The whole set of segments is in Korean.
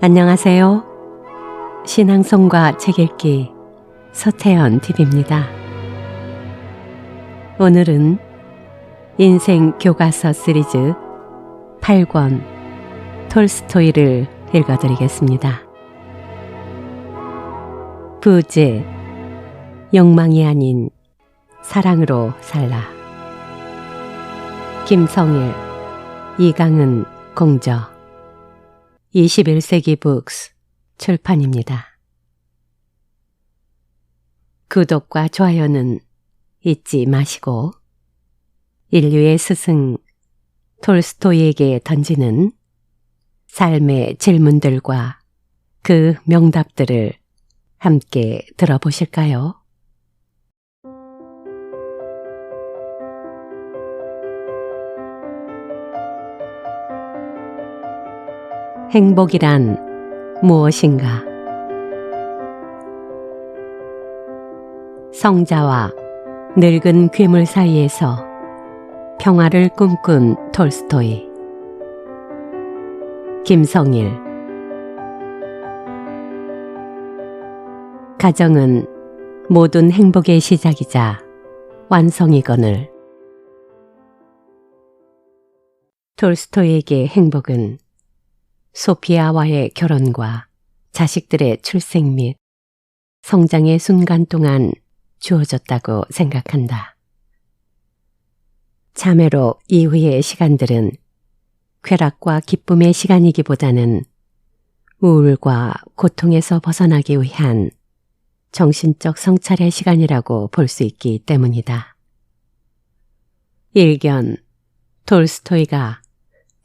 안녕하세요. 신앙송과 책 읽기 서태연 TV입니다. 오늘은 인생 교과서 시리즈 8권 톨스토이를 읽어드리겠습니다. 부제, 욕망이 아닌 사랑으로 살라. 김성일, 이강은 공저 21세기 북스 출판입니다. 구독과 좋아요는 잊지 마시고 인류의 스승 톨스토이에게 던지는 삶의 질문들과 그 명답들을 함께 들어보실까요? 행복이란 무엇인가? 성자와 늙은 괴물 사이에서 평화를 꿈꾼 톨스토이. 김성일. 가정은 모든 행복의 시작이자 완성이거늘. 톨스토이에게 행복은 소피아와의 결혼과 자식들의 출생 및 성장의 순간 동안 주어졌다고 생각한다. 자매로 이후의 시간들은 쾌락과 기쁨의 시간이기보다는 우울과 고통에서 벗어나기 위한 정신적 성찰의 시간이라고 볼 수 있기 때문이다. 일견, 톨스토이가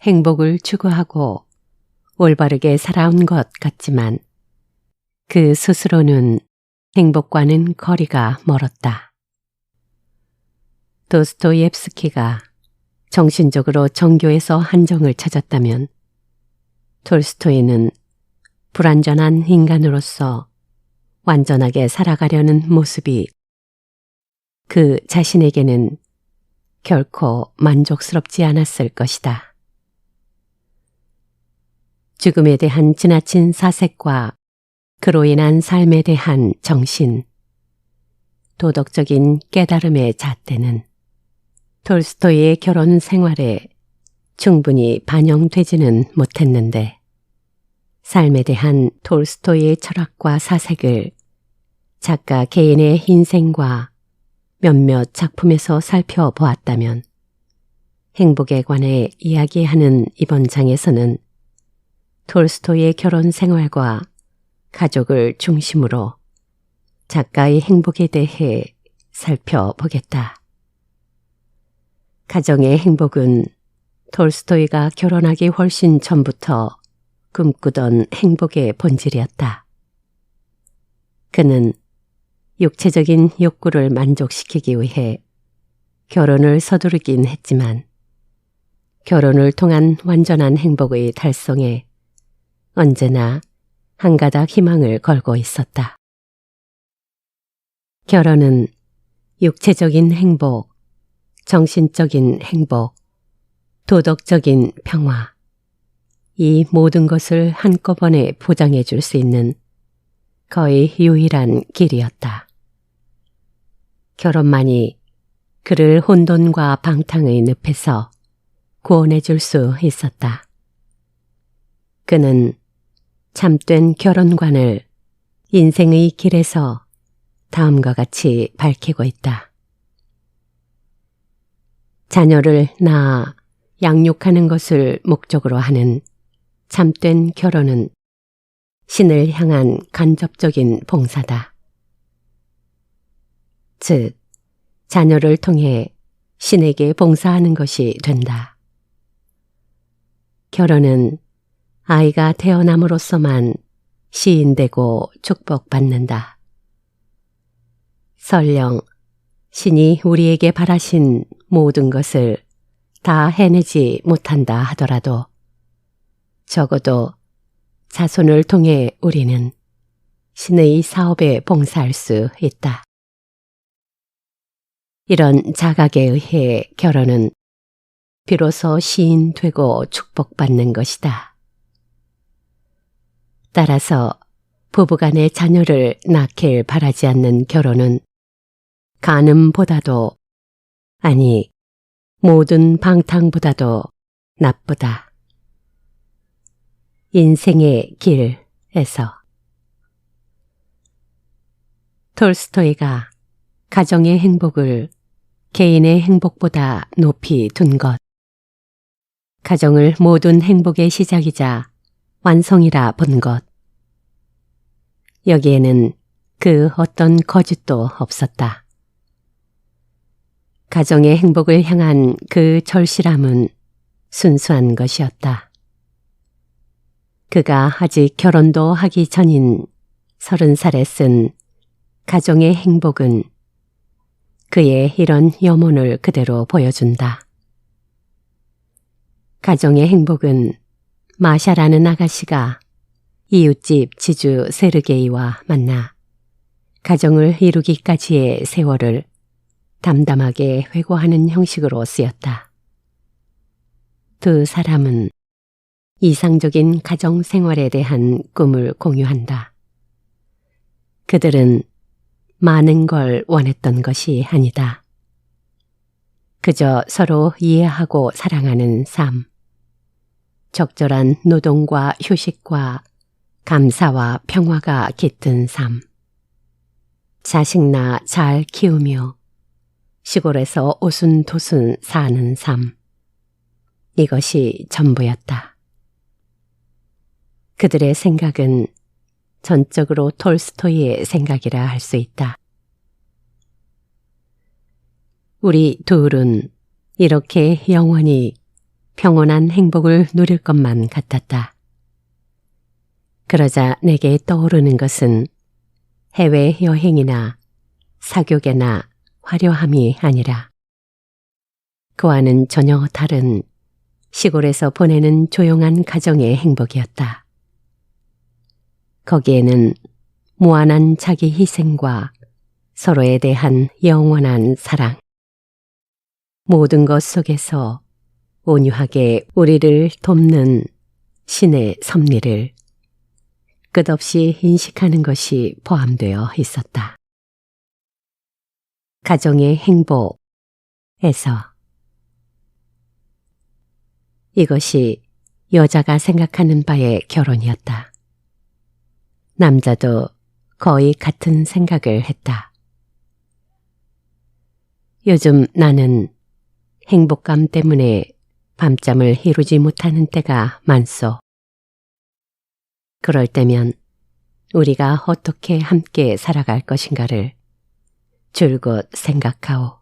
행복을 추구하고 올바르게 살아온 것 같지만 그 스스로는 행복과는 거리가 멀었다. 도스토옙스키가 정신적으로 정교에서 한정을 찾았다면 톨스토이는 불완전한 인간으로서 완전하게 살아가려는 모습이 그 자신에게는 결코 만족스럽지 않았을 것이다. 죽음에 대한 지나친 사색과 그로 인한 삶에 대한 정신, 도덕적인 깨달음의 잣대는 톨스토이의 결혼 생활에 충분히 반영되지는 못했는데 삶에 대한 톨스토이의 철학과 사색을 작가 개인의 인생과 몇몇 작품에서 살펴보았다면 행복에 관해 이야기하는 이번 장에서는 톨스토이의 결혼 생활과 가족을 중심으로 작가의 행복에 대해 살펴보겠다. 가정의 행복은 톨스토이가 결혼하기 훨씬 전부터 꿈꾸던 행복의 본질이었다. 그는 육체적인 욕구를 만족시키기 위해 결혼을 서두르긴 했지만 결혼을 통한 완전한 행복의 달성에 언제나 한 가닥 희망을 걸고 있었다. 결혼은 육체적인 행복, 정신적인 행복, 도덕적인 평화, 이 모든 것을 한꺼번에 보장해 줄 수 있는 거의 유일한 길이었다. 결혼만이 그를 혼돈과 방탕의 늪에서 구원해 줄 수 있었다. 그는 참된 결혼관을 인생의 길에서 다음과 같이 밝히고 있다. 자녀를 낳아 양육하는 것을 목적으로 하는 참된 결혼은 신을 향한 간접적인 봉사다. 즉, 자녀를 통해 신에게 봉사하는 것이 된다. 결혼은 아이가 태어남으로써만 시인되고 축복받는다. 설령 신이 우리에게 바라신 모든 것을 다 해내지 못한다 하더라도 적어도 자손을 통해 우리는 신의 사업에 봉사할 수 있다. 이런 자각에 의해 결혼은 비로소 시인되고 축복받는 것이다. 따라서 부부간의 자녀를 낳길 바라지 않는 결혼은 간음보다도, 아니 모든 방탕보다도 나쁘다. 인생의 길에서 톨스토이가 가정의 행복을 개인의 행복보다 높이 둔 것, 가정을 모든 행복의 시작이자 완성이라 본 것, 여기에는 그 어떤 거짓도 없었다. 가정의 행복을 향한 그 절실함은 순수한 것이었다. 그가 아직 결혼도 하기 전인 30살에 쓴 가정의 행복은 그의 이런 염원을 그대로 보여준다. 가정의 행복은 마샤라는 아가씨가 이웃집 지주 세르게이와 만나 가정을 이루기까지의 세월을 담담하게 회고하는 형식으로 쓰였다. 두 사람은 이상적인 가정 생활에 대한 꿈을 공유한다. 그들은 많은 걸 원했던 것이 아니다. 그저 서로 이해하고 사랑하는 삶, 적절한 노동과 휴식과 감사와 평화가 깃든 삶, 자식나 잘 키우며 시골에서 오순도순 사는 삶, 이것이 전부였다. 그들의 생각은 전적으로 톨스토이의 생각이라 할 수 있다. 우리 둘은 이렇게 영원히 평온한 행복을 누릴 것만 같았다. 그러자 내게 떠오르는 것은 해외여행이나 사교계나 화려함이 아니라 그와는 전혀 다른 시골에서 보내는 조용한 가정의 행복이었다. 거기에는 무한한 자기 희생과 서로에 대한 영원한 사랑, 모든 것 속에서 온유하게 우리를 돕는 신의 섭리를 끝없이 인식하는 것이 포함되어 있었다. 가정의 행복에서 이것이 여자가 생각하는 바의 결혼이었다. 남자도 거의 같은 생각을 했다. 요즘 나는 행복감 때문에 밤잠을 이루지 못하는 때가 많소. 그럴 때면 우리가 어떻게 함께 살아갈 것인가를 줄곧 생각하오.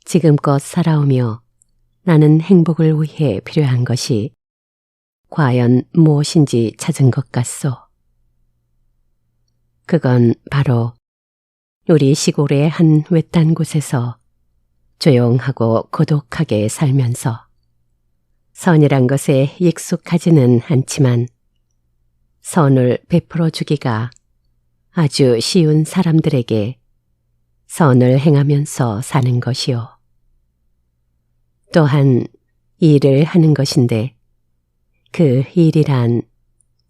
지금껏 살아오며 나는 행복을 위해 필요한 것이 과연 무엇인지 찾은 것 같소. 그건 바로 우리 시골의 한 외딴 곳에서 조용하고 고독하게 살면서 선이란 것에 익숙하지는 않지만 선을 베풀어 주기가 아주 쉬운 사람들에게 선을 행하면서 사는 것이요. 또한 일을 하는 것인데 그 일이란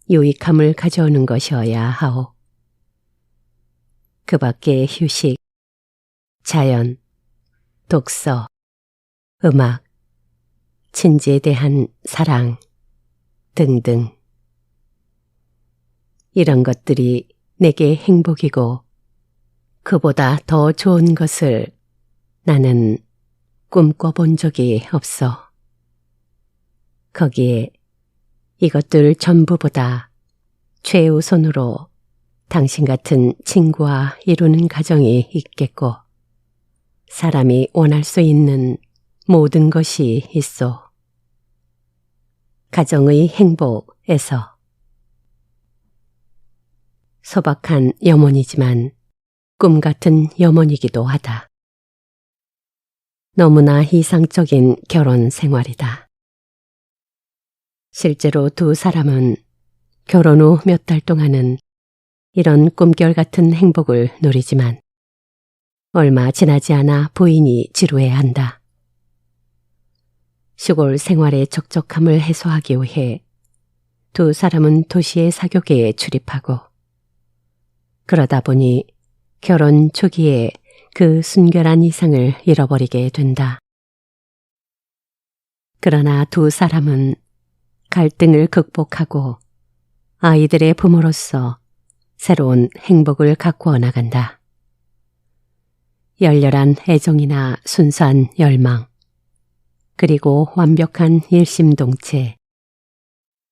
유익함을 가져오는 것이어야 하오. 그 밖에 휴식, 자연, 독서, 음악, 친지에 대한 사랑 등등. 이런 것들이 내게 행복이고 그보다 더 좋은 것을 나는 꿈꿔본 적이 없어. 거기에 이것들 전부보다 최우선으로 당신 같은 친구와 이루는 가정이 있겠고 사람이 원할 수 있는 모든 것이 있어. 가정의 행복에서 소박한 염원이지만 꿈 같은 염원이기도 하다. 너무나 이상적인 결혼 생활이다. 실제로 두 사람은 결혼 후 몇 달 동안은 이런 꿈결 같은 행복을 누리지만 얼마 지나지 않아 부인이 지루해한다. 시골 생활의 적적함을 해소하기 위해 두 사람은 도시의 사교계에 출입하고 그러다 보니 결혼 초기에 그 순결한 이상을 잃어버리게 된다. 그러나 두 사람은 갈등을 극복하고 아이들의 부모로서 새로운 행복을 가꾸어 나간다. 열렬한 애정이나 순수한 열망, 그리고 완벽한 일심동체,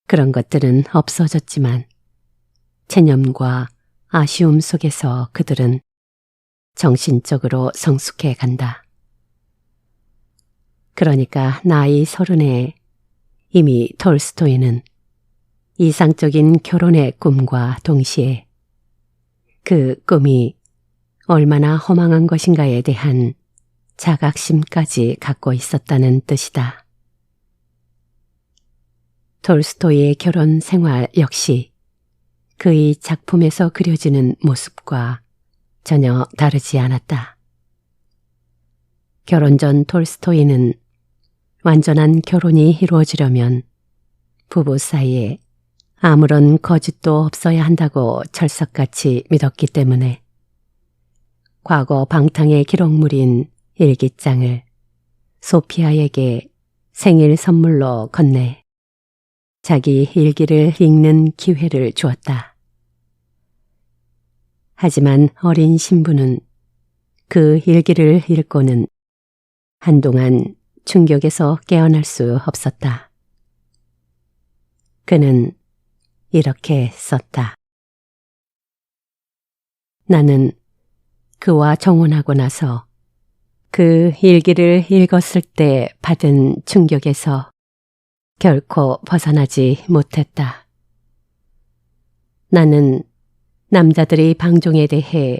그런 것들은 없어졌지만 체념과 아쉬움 속에서 그들은 정신적으로 성숙해 간다. 그러니까 나이 30에 이미 톨스토이는 이상적인 결혼의 꿈과 동시에 그 꿈이 얼마나 허망한 것인가에 대한 자각심까지 갖고 있었다는 뜻이다. 톨스토이의 결혼 생활 역시 그의 작품에서 그려지는 모습과 전혀 다르지 않았다. 결혼 전 톨스토이는 완전한 결혼이 이루어지려면 부부 사이에 아무런 거짓도 없어야 한다고 철석같이 믿었기 때문에 과거 방탕의 기록물인 일기장을 소피아에게 생일 선물로 건네 자기 일기를 읽는 기회를 주었다. 하지만 어린 신부는 그 일기를 읽고는 한동안 충격에서 깨어날 수 없었다. 그는 이렇게 썼다. 나는 그와 정혼하고 나서 그 일기를 읽었을 때 받은 충격에서 결코 벗어나지 못했다. 나는 남자들의 방종에 대해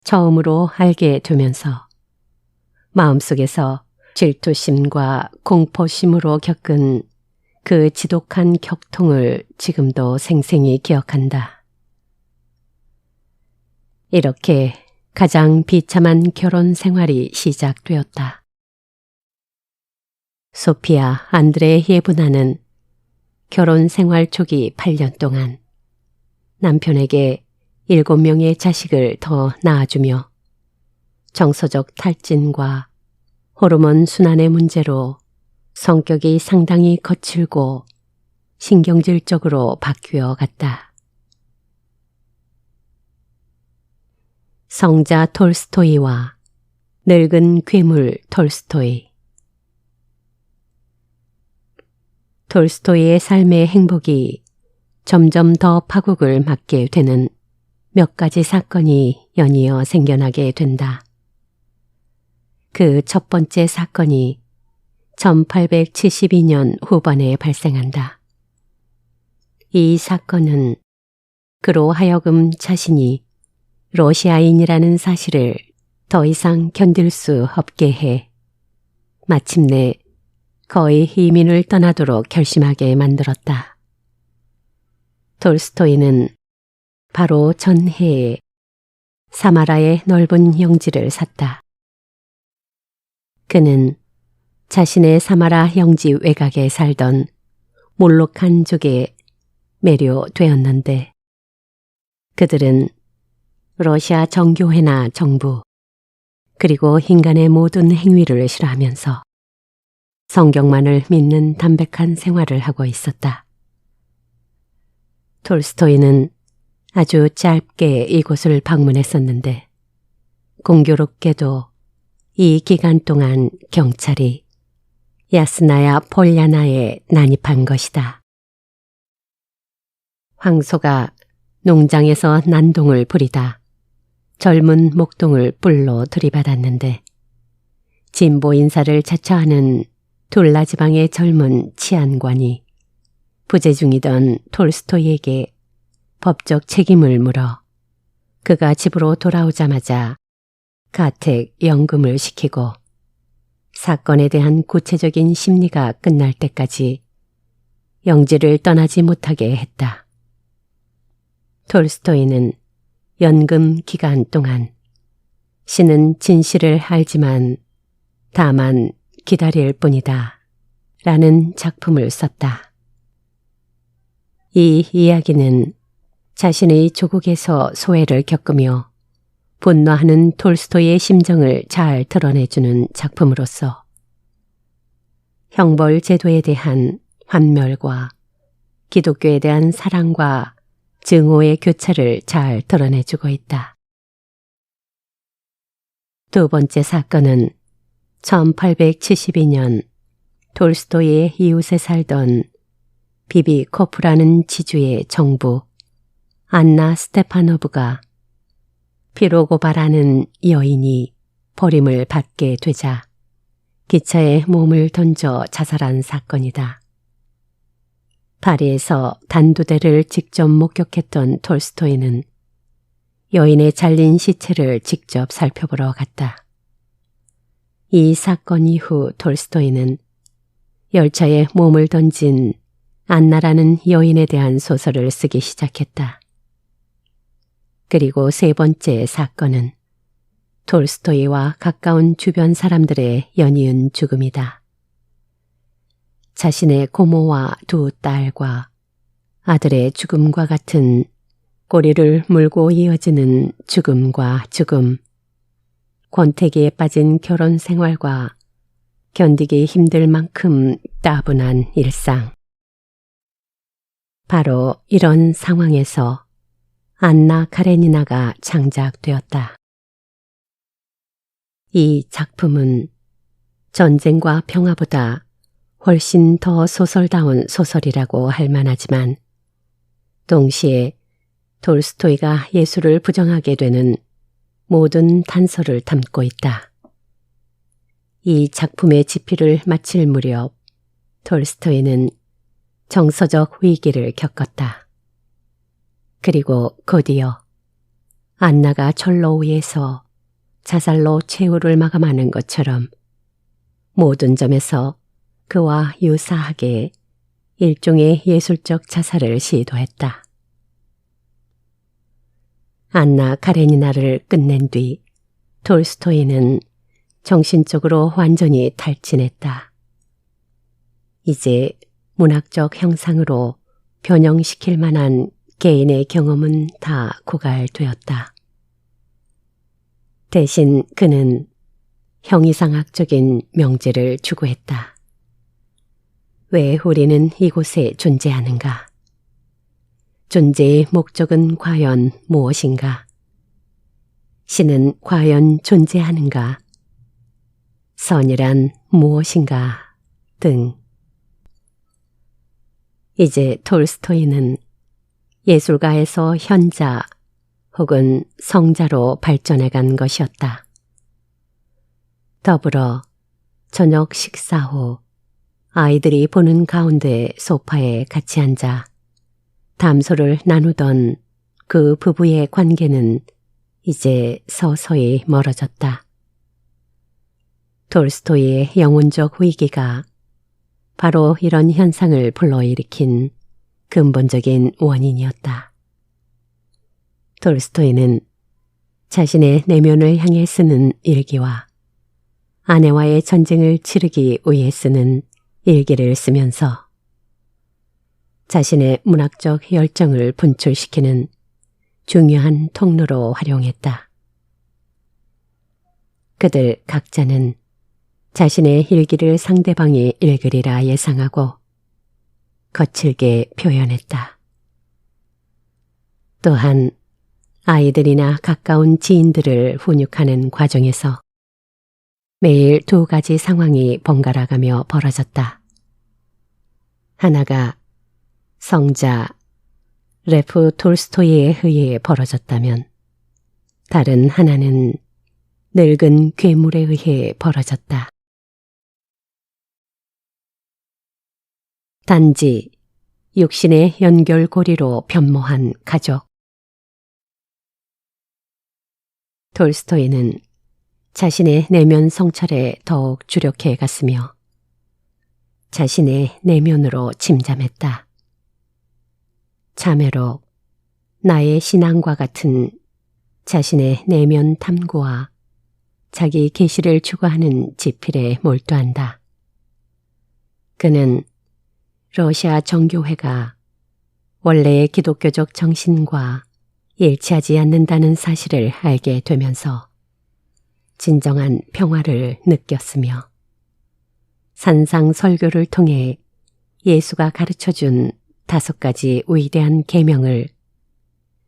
처음으로 알게 되면서 마음속에서 질투심과 공포심으로 겪은 그 지독한 격통을 지금도 생생히 기억한다. 이렇게 가장 비참한 결혼 생활이 시작되었다. 소피아 안드레 예브나는 결혼 생활 초기 8년 동안 남편에게 7명의 자식을 더 낳아주며 정서적 탈진과 호르몬 순환의 문제로 성격이 상당히 거칠고 신경질적으로 바뀌어 갔다. 성자 톨스토이와 늙은 괴물 톨스토이. 톨스토이의 삶의 행복이 점점 더 파국을 맞게 되는 몇 가지 사건이 연이어 생겨나게 된다. 그 첫 번째 사건이 1872년 후반에 발생한다. 이 사건은 그로 하여금 자신이 러시아인이라는 사실을 더 이상 견딜 수 없게 해 마침내 거의 이민을 떠나도록 결심하게 만들었다. 톨스토이는 바로 전해에 사마라의 넓은 영지를 샀다. 그는 자신의 사마라 영지 외곽에 살던 몰로칸족에 매료되었는데 그들은 러시아 정교회나 정부 그리고 인간의 모든 행위를 싫어하면서 성경만을 믿는 담백한 생활을 하고 있었다. 톨스토이는 아주 짧게 이곳을 방문했었는데 공교롭게도 이 기간 동안 경찰이 야스나야 폴야나에 난입한 것이다. 황소가 농장에서 난동을 부리다 젊은 목동을 뿔로 들이받았는데 진보 인사를 자처하는 둘라 지방의 젊은 치안관이 부재 중이던 톨스토이에게 법적 책임을 물어 그가 집으로 돌아오자마자 가택 연금을 시키고 사건에 대한 구체적인 심리가 끝날 때까지 영지를 떠나지 못하게 했다. 톨스토이는 연금 기간 동안 신은 진실을 알지만 다만 기다릴 뿐이다 라는 작품을 썼다. 이 이야기는 자신의 조국에서 소외를 겪으며 분노하는 톨스토이의 심정을 잘 드러내주는 작품으로서 형벌 제도에 대한 환멸과 기독교에 대한 사랑과 증오의 교차를 잘 드러내주고 있다. 두 번째 사건은 1872년 톨스토이의 이웃에 살던 비비코프라는 지주의 정부 안나 스테파노브가 피로고바라는 여인이 버림을 받게 되자 기차에 몸을 던져 자살한 사건이다. 파리에서 단두대를 직접 목격했던 톨스토이는 여인의 잘린 시체를 직접 살펴보러 갔다. 이 사건 이후 톨스토이는 열차에 몸을 던진 안나라는 여인에 대한 소설을 쓰기 시작했다. 그리고 세 번째 사건은 톨스토이와 가까운 주변 사람들의 연이은 죽음이다. 자신의 고모와 두 딸과 아들의 죽음과 같은 꼬리를 물고 이어지는 죽음과 죽음, 권태기에 빠진 결혼 생활과 견디기 힘들 만큼 따분한 일상. 바로 이런 상황에서 안나 카레니나가 창작되었다. 이 작품은 전쟁과 평화보다 훨씬 더 소설다운 소설이라고 할 만하지만 동시에 톨스토이가 예술을 부정하게 되는 모든 단서를 담고 있다. 이 작품의 집필을 마칠 무렵 톨스토이는 정서적 위기를 겪었다. 그리고 곧이어 안나가 철로 위에서 자살로 최후를 마감하는 것처럼 모든 점에서 그와 유사하게 일종의 예술적 자살을 시도했다. 안나 카레니나를 끝낸 뒤 톨스토이는 정신적으로 완전히 탈진했다. 이제 문학적 형상으로 변형시킬 만한 개인의 경험은 다 고갈되었다. 대신 그는 형이상학적인 명제를 추구했다. 왜 우리는 이곳에 존재하는가? 존재의 목적은 과연 무엇인가? 신은 과연 존재하는가? 선이란 무엇인가? 등. 이제 톨스토이는 예술가에서 현자 혹은 성자로 발전해간 것이었다. 더불어 저녁 식사 후 아이들이 보는 가운데 소파에 같이 앉아 담소를 나누던 그 부부의 관계는 이제 서서히 멀어졌다. 톨스토이의 영혼적 위기가 바로 이런 현상을 불러일으킨 근본적인 원인이었다. 톨스토이는 자신의 내면을 향해 쓰는 일기와 아내와의 전쟁을 치르기 위해 쓰는 일기를 쓰면서 자신의 문학적 열정을 분출시키는 중요한 통로로 활용했다. 그들 각자는 자신의 일기를 상대방이 읽으리라 예상하고 거칠게 표현했다. 또한 아이들이나 가까운 지인들을 훈육하는 과정에서 매일 두 가지 상황이 번갈아가며 벌어졌다. 하나가 성자 레프 톨스토이에 의해 벌어졌다면 다른 하나는 늙은 괴물에 의해 벌어졌다. 단지 육신의 연결고리로 변모한 가족. 톨스토이는 자신의 내면 성찰에 더욱 주력해 갔으며 자신의 내면으로 침잠했다. 참회로 나의 신앙과 같은 자신의 내면 탐구와 자기 계시를 추구하는 지필에 몰두한다. 그는 러시아 정교회가 원래의 기독교적 정신과 일치하지 않는다는 사실을 알게 되면서 진정한 평화를 느꼈으며 산상 설교를 통해 예수가 가르쳐준 5가지 위대한 계명을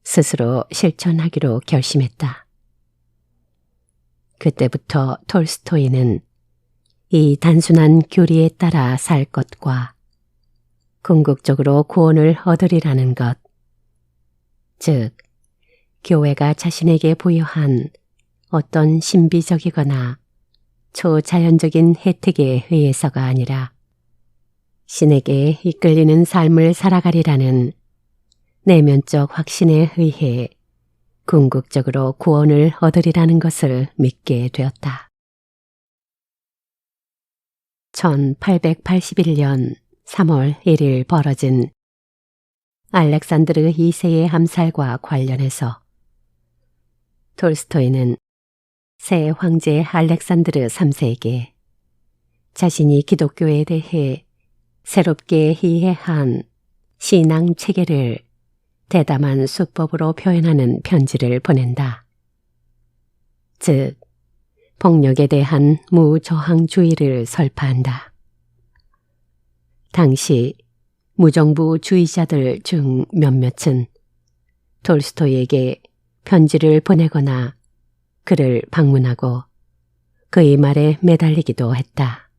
스스로 실천하기로 결심했다. 그때부터 톨스토이는 이 단순한 교리에 따라 살 것과 궁극적으로 구원을 얻으리라는 것, 즉 교회가 자신에게 부여한 어떤 신비적이거나 초자연적인 혜택에 의해서가 아니라 신에게 이끌리는 삶을 살아가리라는 내면적 확신에 의해 궁극적으로 구원을 얻으리라는 것을 믿게 되었다. 1881년 3월 1일 벌어진 알렉산드르 2세의 암살과 관련해서 톨스토이는 새 황제 알렉산드르 3세에게 자신이 기독교에 대해 새롭게 이해한 신앙 체계를 대담한 수법으로 표현하는 편지를 보낸다. 즉, 폭력에 대한 무저항주의를 설파한다. 당시 무정부주의자들 중 몇몇은 톨스토이에게 편지를 보내거나 그를 방문하고 그의 말에 매달리기도 했다.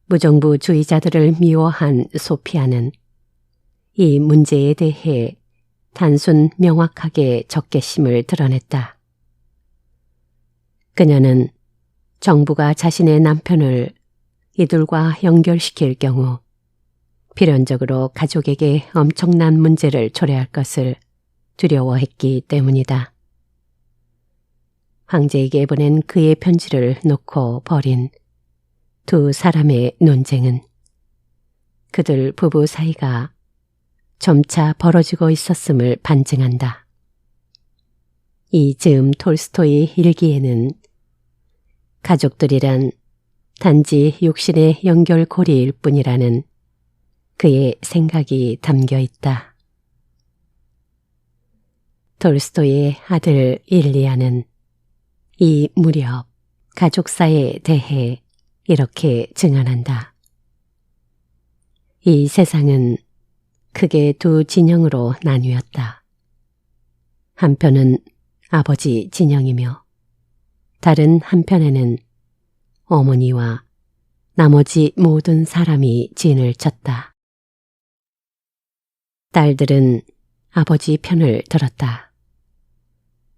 무정부주의자들을 미워한 소피아는 이 문제에 대해 단순 명확하게 적개심을 드러냈다. 그녀는 정부가 자신의 남편을 이들과 연결시킬 경우 필연적으로 가족에게 엄청난 문제를 초래할 것을 두려워했기 때문이다. 황제에게 보낸 그의 편지를 놓고 벌인 두 사람의 논쟁은 그들 부부 사이가 점차 벌어지고 있었음을 반증한다. 이 즈음 톨스토이 일기에는 가족들이란 단지 육신의 연결고리일 뿐이라는 그의 생각이 담겨 있다. 톨스토이의 아들 일리아는 이 무렵 가족사에 대해 이렇게 증언한다. 이 세상은 크게 두 진영으로 나뉘었다. 한편은 아버지 진영이며 다른 한편에는 어머니와 나머지 모든 사람이 진을 쳤다. 딸들은 아버지 편을 들었다.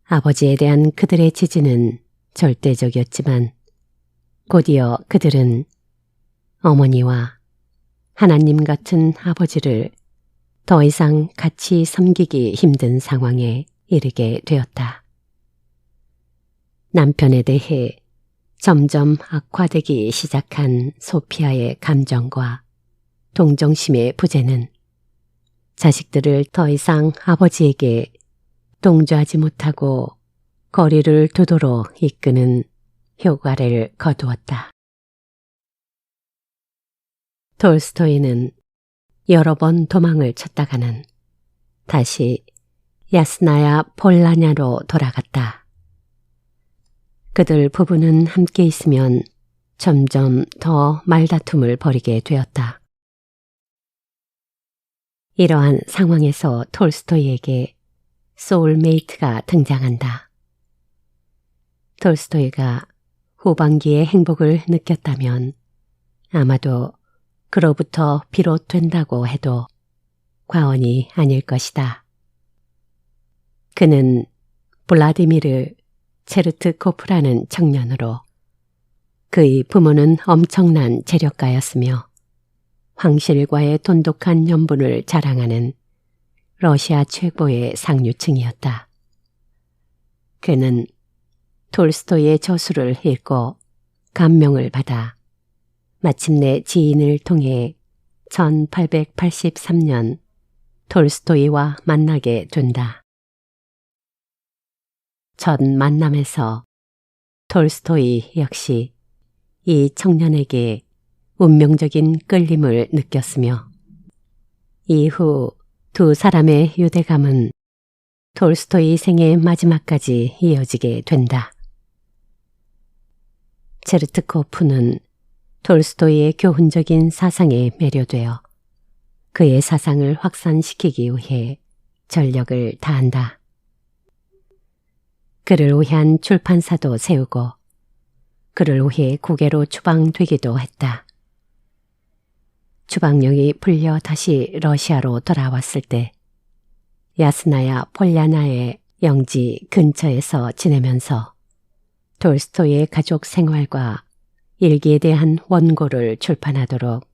아버지에 대한 그들의 지지는 절대적이었지만 곧이어 그들은 어머니와 하나님 같은 아버지를 더 이상 같이 섬기기 힘든 상황에 이르게 되었다. 남편에 대해 점점 악화되기 시작한 소피아의 감정과 동정심의 부재는 자식들을 더 이상 아버지에게 동조하지 못하고 거리를 두도록 이끄는 효과를 거두었다. 톨스토이는 여러 번 도망을 쳤다가는 다시 야스나야 폴라냐로 돌아갔다. 그들 부부는 함께 있으면 점점 더 말다툼을 벌이게 되었다. 이러한 상황에서 톨스토이에게 소울메이트가 등장한다. 톨스토이가 후반기의 행복을 느꼈다면 아마도 그로부터 비롯된다고 해도 과언이 아닐 것이다. 그는 블라디미르 체르트코프라는 청년으로 그의 부모는 엄청난 재력가였으며 황실과의 돈독한 연분을 자랑하는 러시아 최고의 상류층이었다. 그는 톨스토이의 저술을 읽고 감명을 받아 마침내 지인을 통해 1883년 톨스토이와 만나게 된다. 첫 만남에서 톨스토이 역시 이 청년에게 운명적인 끌림을 느꼈으며 이후 두 사람의 유대감은 톨스토이 생의 마지막까지 이어지게 된다. 체르트코프는 톨스토이의 교훈적인 사상에 매료되어 그의 사상을 확산시키기 위해 전력을 다한다. 그를 위한 출판사도 세우고 그를 위해 국외로 추방되기도 했다. 추방령이 풀려 다시 러시아로 돌아왔을 때 야스나야 폴야나의 영지 근처에서 지내면서 톨스토이의 가족 생활과 일기에 대한 원고를 출판하도록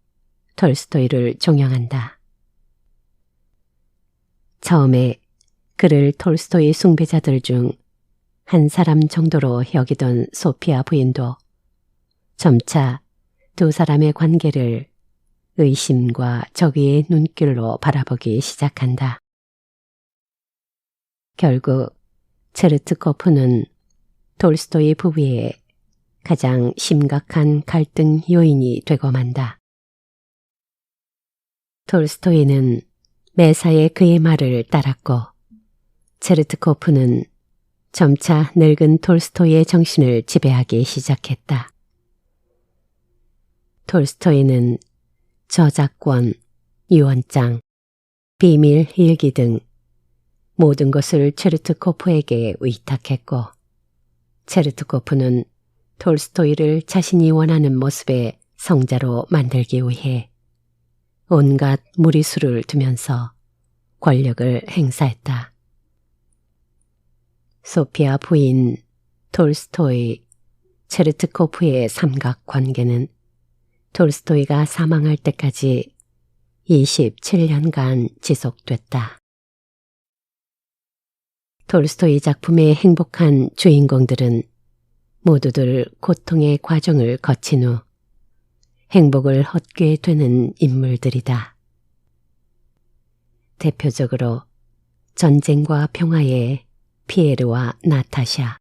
톨스토이를 종용한다. 처음에 그를 톨스토이 숭배자들 중 한 사람 정도로 여기던 소피아 부인도 점차 두 사람의 관계를 의심과 적의의 눈길로 바라보기 시작한다. 결국 체르트코프는 톨스토이 부부의 가장 심각한 갈등 요인이 되고 만다. 톨스토이는 매사에 그의 말을 따랐고 체르트코프는 점차 늙은 톨스토이의 정신을 지배하기 시작했다. 톨스토이는 저작권, 유언장, 비밀 일기 등 모든 것을 체르트코프에게 위탁했고 체르트코프는 톨스토이를 자신이 원하는 모습의 성자로 만들기 위해 온갖 무리수를 두면서 권력을 행사했다. 소피아 부인, 톨스토이, 체르트코프의 삼각관계는 톨스토이가 사망할 때까지 27년간 지속됐다. 톨스토이 작품의 행복한 주인공들은 모두들 고통의 과정을 거친 후 행복을 얻게 되는 인물들이다. 대표적으로 전쟁과 평화의 피에르와 나타샤,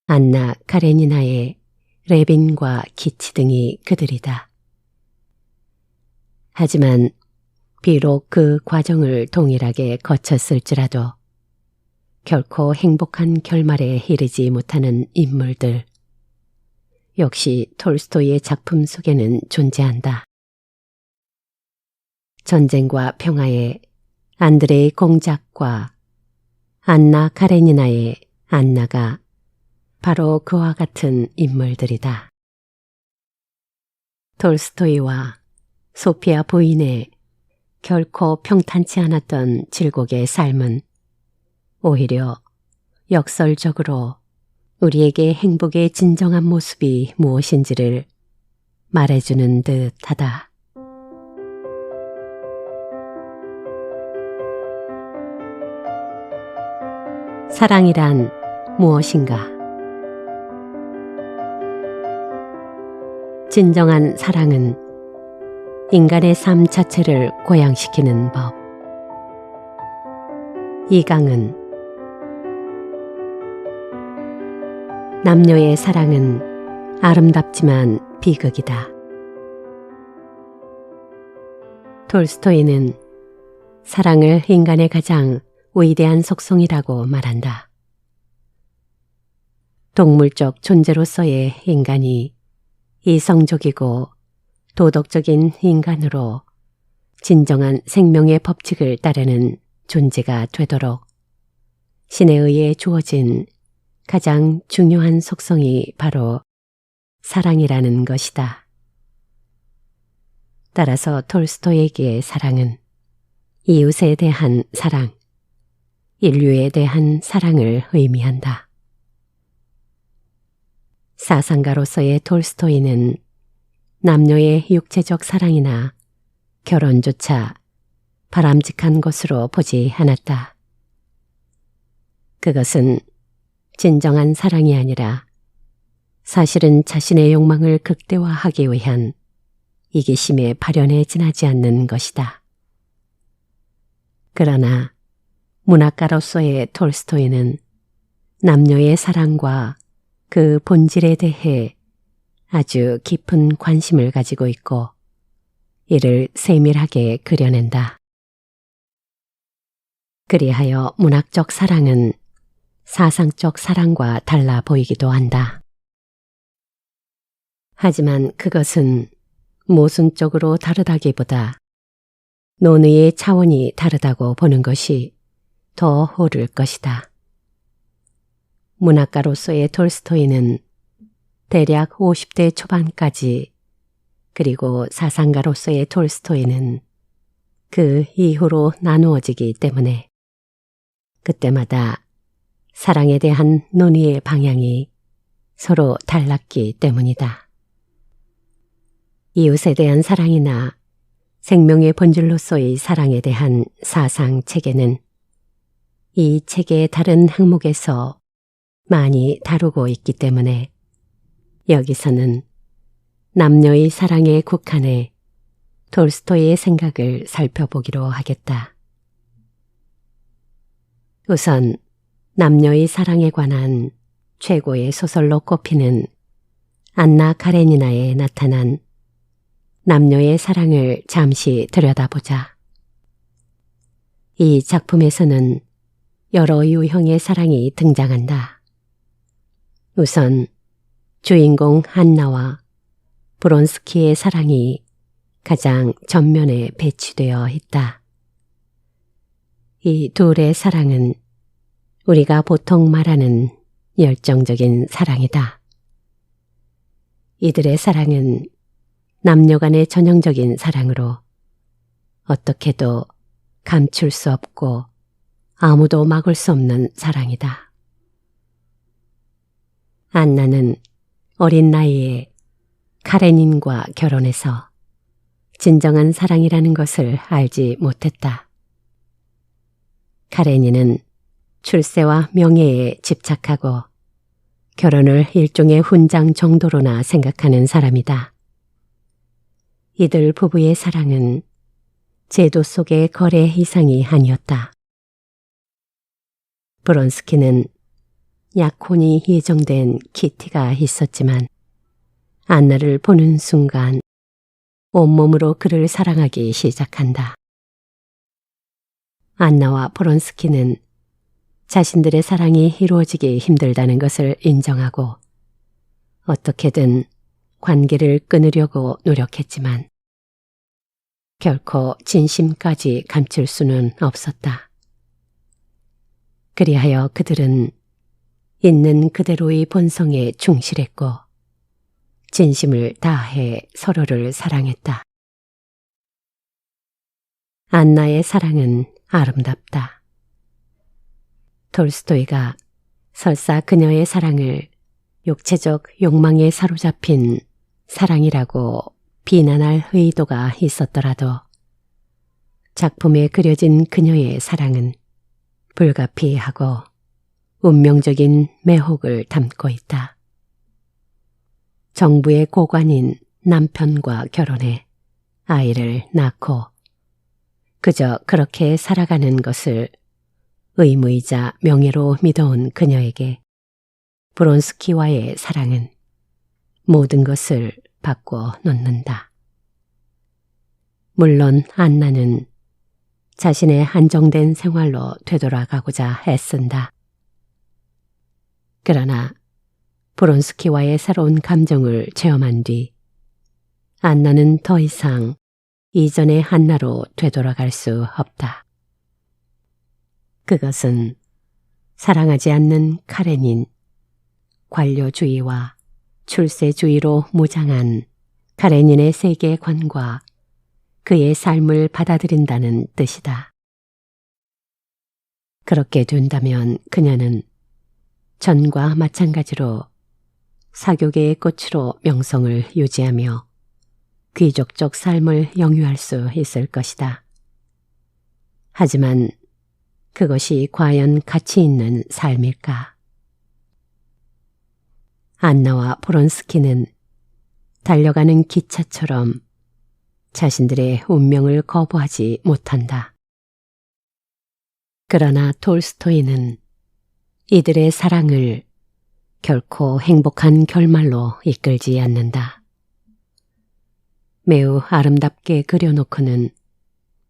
안나 카레니나의 레빈과 기치 등이 그들이다. 하지만 비록 그 과정을 동일하게 거쳤을지라도 결코 행복한 결말에 이르지 못하는 인물들 역시 톨스토이의 작품 속에는 존재한다. 전쟁과 평화의 안드레이 공작과 안나 카레니나의 안나가 바로 그와 같은 인물들이다. 톨스토이와 소피아 부인의 결코 평탄치 않았던 질곡의 삶은 오히려 역설적으로 우리에게 행복의 진정한 모습이 무엇인지를 말해주는 듯하다. 사랑이란 무엇인가? 진정한 사랑은 인간의 삶 자체를 고양시키는 법. 이강은 남녀의 사랑은 아름답지만 비극이다. 톨스토이는 사랑을 인간의 가장 위대한 속성이라고 말한다. 동물적 존재로서의 인간이 이성적이고 도덕적인 인간으로 진정한 생명의 법칙을 따르는 존재가 되도록 신에 의해 주어진 가장 중요한 속성이 바로 사랑이라는 것이다. 따라서 톨스토이에게 사랑은 이웃에 대한 사랑, 인류에 대한 사랑을 의미한다. 사상가로서의 톨스토이는 남녀의 육체적 사랑이나 결혼조차 바람직한 것으로 보지 않았다. 그것은 진정한 사랑이 아니라 사실은 자신의 욕망을 극대화하기 위한 이기심의 발현에 지나지 않는 것이다. 그러나 문학가로서의 톨스토이는 남녀의 사랑과 그 본질에 대해 아주 깊은 관심을 가지고 있고 이를 세밀하게 그려낸다. 그리하여 문학적 사랑은 사상적 사랑과 달라 보이기도 한다. 하지만 그것은 모순적으로 다르다기보다 논의의 차원이 다르다고 보는 것이 더 옳을 것이다. 문학가로서의 톨스토이는 대략 50대 초반까지, 그리고 사상가로서의 톨스토이는 그 이후로 나누어지기 때문에 그때마다 사랑에 대한 논의의 방향이 서로 달랐기 때문이다. 이웃에 대한 사랑이나 생명의 본질로서의 사랑에 대한 사상 체계는 이 책의 다른 항목에서 많이 다루고 있기 때문에 여기서는 남녀의 사랑에 국한해 톨스토이의 생각을 살펴보기로 하겠다. 우선 남녀의 사랑에 관한 최고의 소설로 꼽히는 안나 카레니나에 나타난 남녀의 사랑을 잠시 들여다보자. 이 작품에서는 여러 유형의 사랑이 등장한다. 우선 주인공 한나와 브론스키의 사랑이 가장 전면에 배치되어 있다. 이 둘의 사랑은 우리가 보통 말하는 열정적인 사랑이다. 이들의 사랑은 남녀 간의 전형적인 사랑으로 어떻게도 감출 수 없고 아무도 막을 수 없는 사랑이다. 안나는 어린 나이에 카레닌과 결혼해서 진정한 사랑이라는 것을 알지 못했다. 카레닌은 출세와 명예에 집착하고 결혼을 일종의 훈장 정도로나 생각하는 사람이다. 이들 부부의 사랑은 제도 속의 거래 이상이 아니었다. 브론스키는 약혼이 예정된 키티가 있었지만 안나를 보는 순간 온몸으로 그를 사랑하기 시작한다. 안나와 브론스키는 자신들의 사랑이 이루어지기 힘들다는 것을 인정하고 어떻게든 관계를 끊으려고 노력했지만 결코 진심까지 감출 수는 없었다. 그리하여 그들은 있는 그대로의 본성에 충실했고 진심을 다해 서로를 사랑했다. 안나의 사랑은 아름답다. 톨스토이가 설사 그녀의 사랑을 육체적 욕망에 사로잡힌 사랑이라고 비난할 의도가 있었더라도 작품에 그려진 그녀의 사랑은 불가피하고 운명적인 매혹을 담고 있다. 정부의 고관인 남편과 결혼해 아이를 낳고 그저 그렇게 살아가는 것을 의무이자 명예로 믿어온 그녀에게 브론스키와의 사랑은 모든 것을 바꿔 놓는다. 물론 안나는 자신의 안정된 생활로 되돌아가고자 애쓴다. 그러나 브론스키와의 새로운 감정을 체험한 뒤 안나는 더 이상 이전의 한나로 되돌아갈 수 없다. 그것은 사랑하지 않는 카레닌, 관료주의와 출세주의로 무장한 카레닌의 세계관과 그의 삶을 받아들인다는 뜻이다. 그렇게 된다면 그녀는 전과 마찬가지로 사교계의 꽃으로 명성을 유지하며 귀족적 삶을 영유할 수 있을 것이다. 하지만 그것이 과연 가치 있는 삶일까? 안나와 브론스키는 달려가는 기차처럼 자신들의 운명을 거부하지 못한다. 그러나 톨스토이는 이들의 사랑을 결코 행복한 결말로 이끌지 않는다. 매우 아름답게 그려놓고는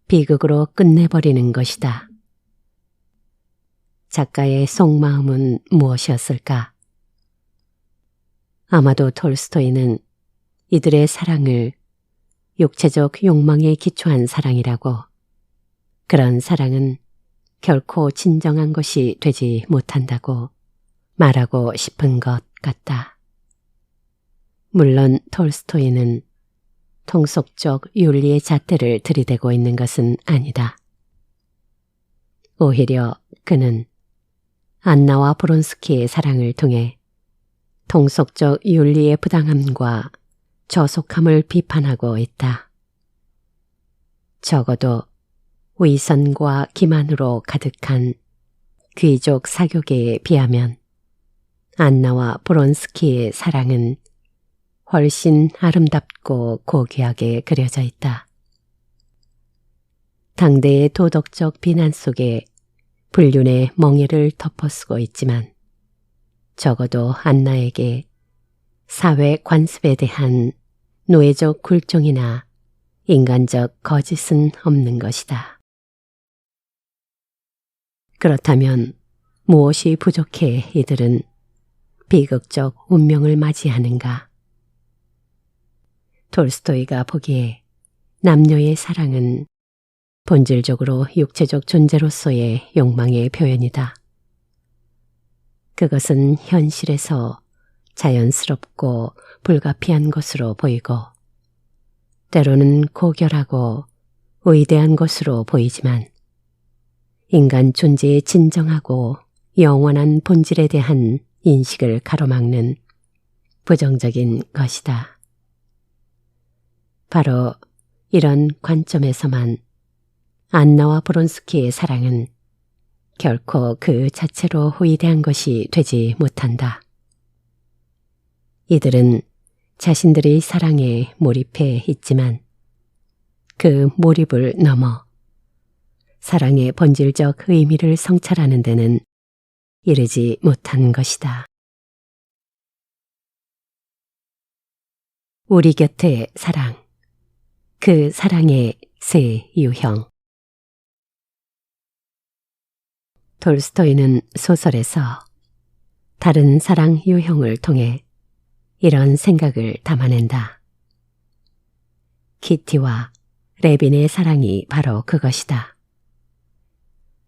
비극으로 끝내버리는 것이다. 작가의 속마음은 무엇이었을까? 아마도 톨스토이는 이들의 사랑을 육체적 욕망에 기초한 사랑이라고, 그런 사랑은 결코 진정한 것이 되지 못한다고 말하고 싶은 것 같다. 물론 톨스토이는 통속적 윤리의 잣대를 들이대고 있는 것은 아니다. 오히려 그는 안나와 브론스키의 사랑을 통해 통속적 윤리의 부당함과 저속함을 비판하고 있다. 적어도 위선과 기만으로 가득한 귀족 사교계에 비하면 안나와 브론스키의 사랑은 훨씬 아름답고 고귀하게 그려져 있다. 당대의 도덕적 비난 속에 불륜의 멍에를 덮어쓰고 있지만 적어도 안나에게 사회 관습에 대한 노예적 굴종이나 인간적 거짓은 없는 것이다. 그렇다면 무엇이 부족해 이들은 비극적 운명을 맞이하는가? 톨스토이가 보기에 남녀의 사랑은 본질적으로 육체적 존재로서의 욕망의 표현이다. 그것은 현실에서 자연스럽고 불가피한 것으로 보이고 때로는 고결하고 위대한 것으로 보이지만 인간 존재의 진정하고 영원한 본질에 대한 인식을 가로막는 부정적인 것이다. 바로 이런 관점에서만 안나와 브론스키의 사랑은 결코 그 자체로 위대한 것이 되지 못한다. 이들은 자신들의 사랑에 몰입해 있지만 그 몰입을 넘어 사랑의 본질적 의미를 성찰하는 데는 이르지 못한 것이다. 우리 곁의 사랑, 그 사랑의 세 유형. 톨스토이는 소설에서 다른 사랑 유형을 통해 이런 생각을 담아낸다. 키티와 레빈의 사랑이 바로 그것이다.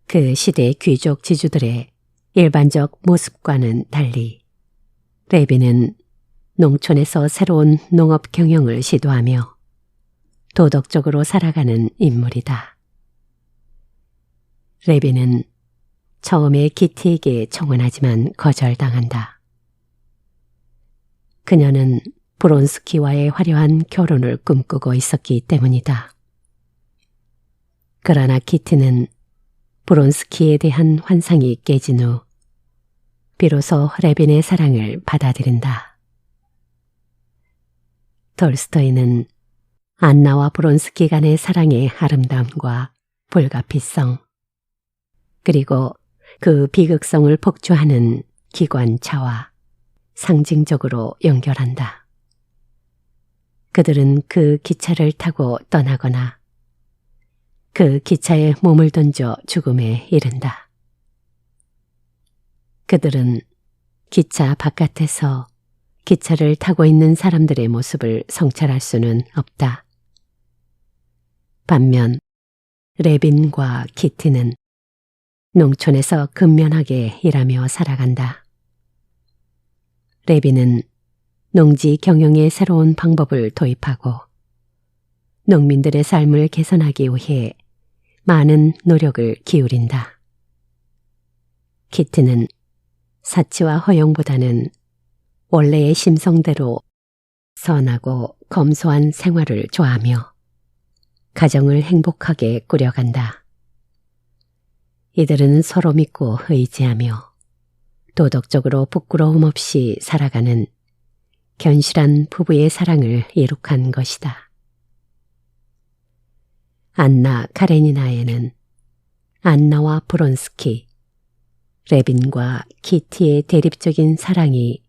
그 시대 귀족 지주들의 일반적 모습과는 달리 레빈은 농촌에서 새로운 농업 경영을 시도하며 도덕적으로 살아가는 인물이다. 레빈은 처음에 키티에게 청혼하지만 거절당한다. 그녀는 브론스키와의 화려한 결혼을 꿈꾸고 있었기 때문이다. 그러나 키티는 브론스키에 대한 환상이 깨진 후 비로소 레빈의 사랑을 받아들인다. 톨스토이는 안나와 브론스키 간의 사랑의 아름다움과 불가피성, 그리고 그 비극성을 폭주하는 기관차와 상징적으로 연결한다. 그들은 그 기차를 타고 떠나거나 그 기차에 몸을 던져 죽음에 이른다. 그들은 기차 바깥에서 기차를 타고 있는 사람들의 모습을 성찰할 수는 없다. 반면 레빈과 키티는 농촌에서 근면하게 일하며 살아간다. 레빈은 농지 경영의 새로운 방법을 도입하고 농민들의 삶을 개선하기 위해 많은 노력을 기울인다. 키티는 사치와 허영보다는 원래의 심성대로 선하고 검소한 생활을 좋아하며 가정을 행복하게 꾸려간다. 이들은 서로 믿고 의지하며 도덕적으로 부끄러움 없이 살아가는 견실한 부부의 사랑을 이룩한 것이다. 안나 카레니나에는 안나와 브론스키, 레빈과 키티의 대립적인 사랑이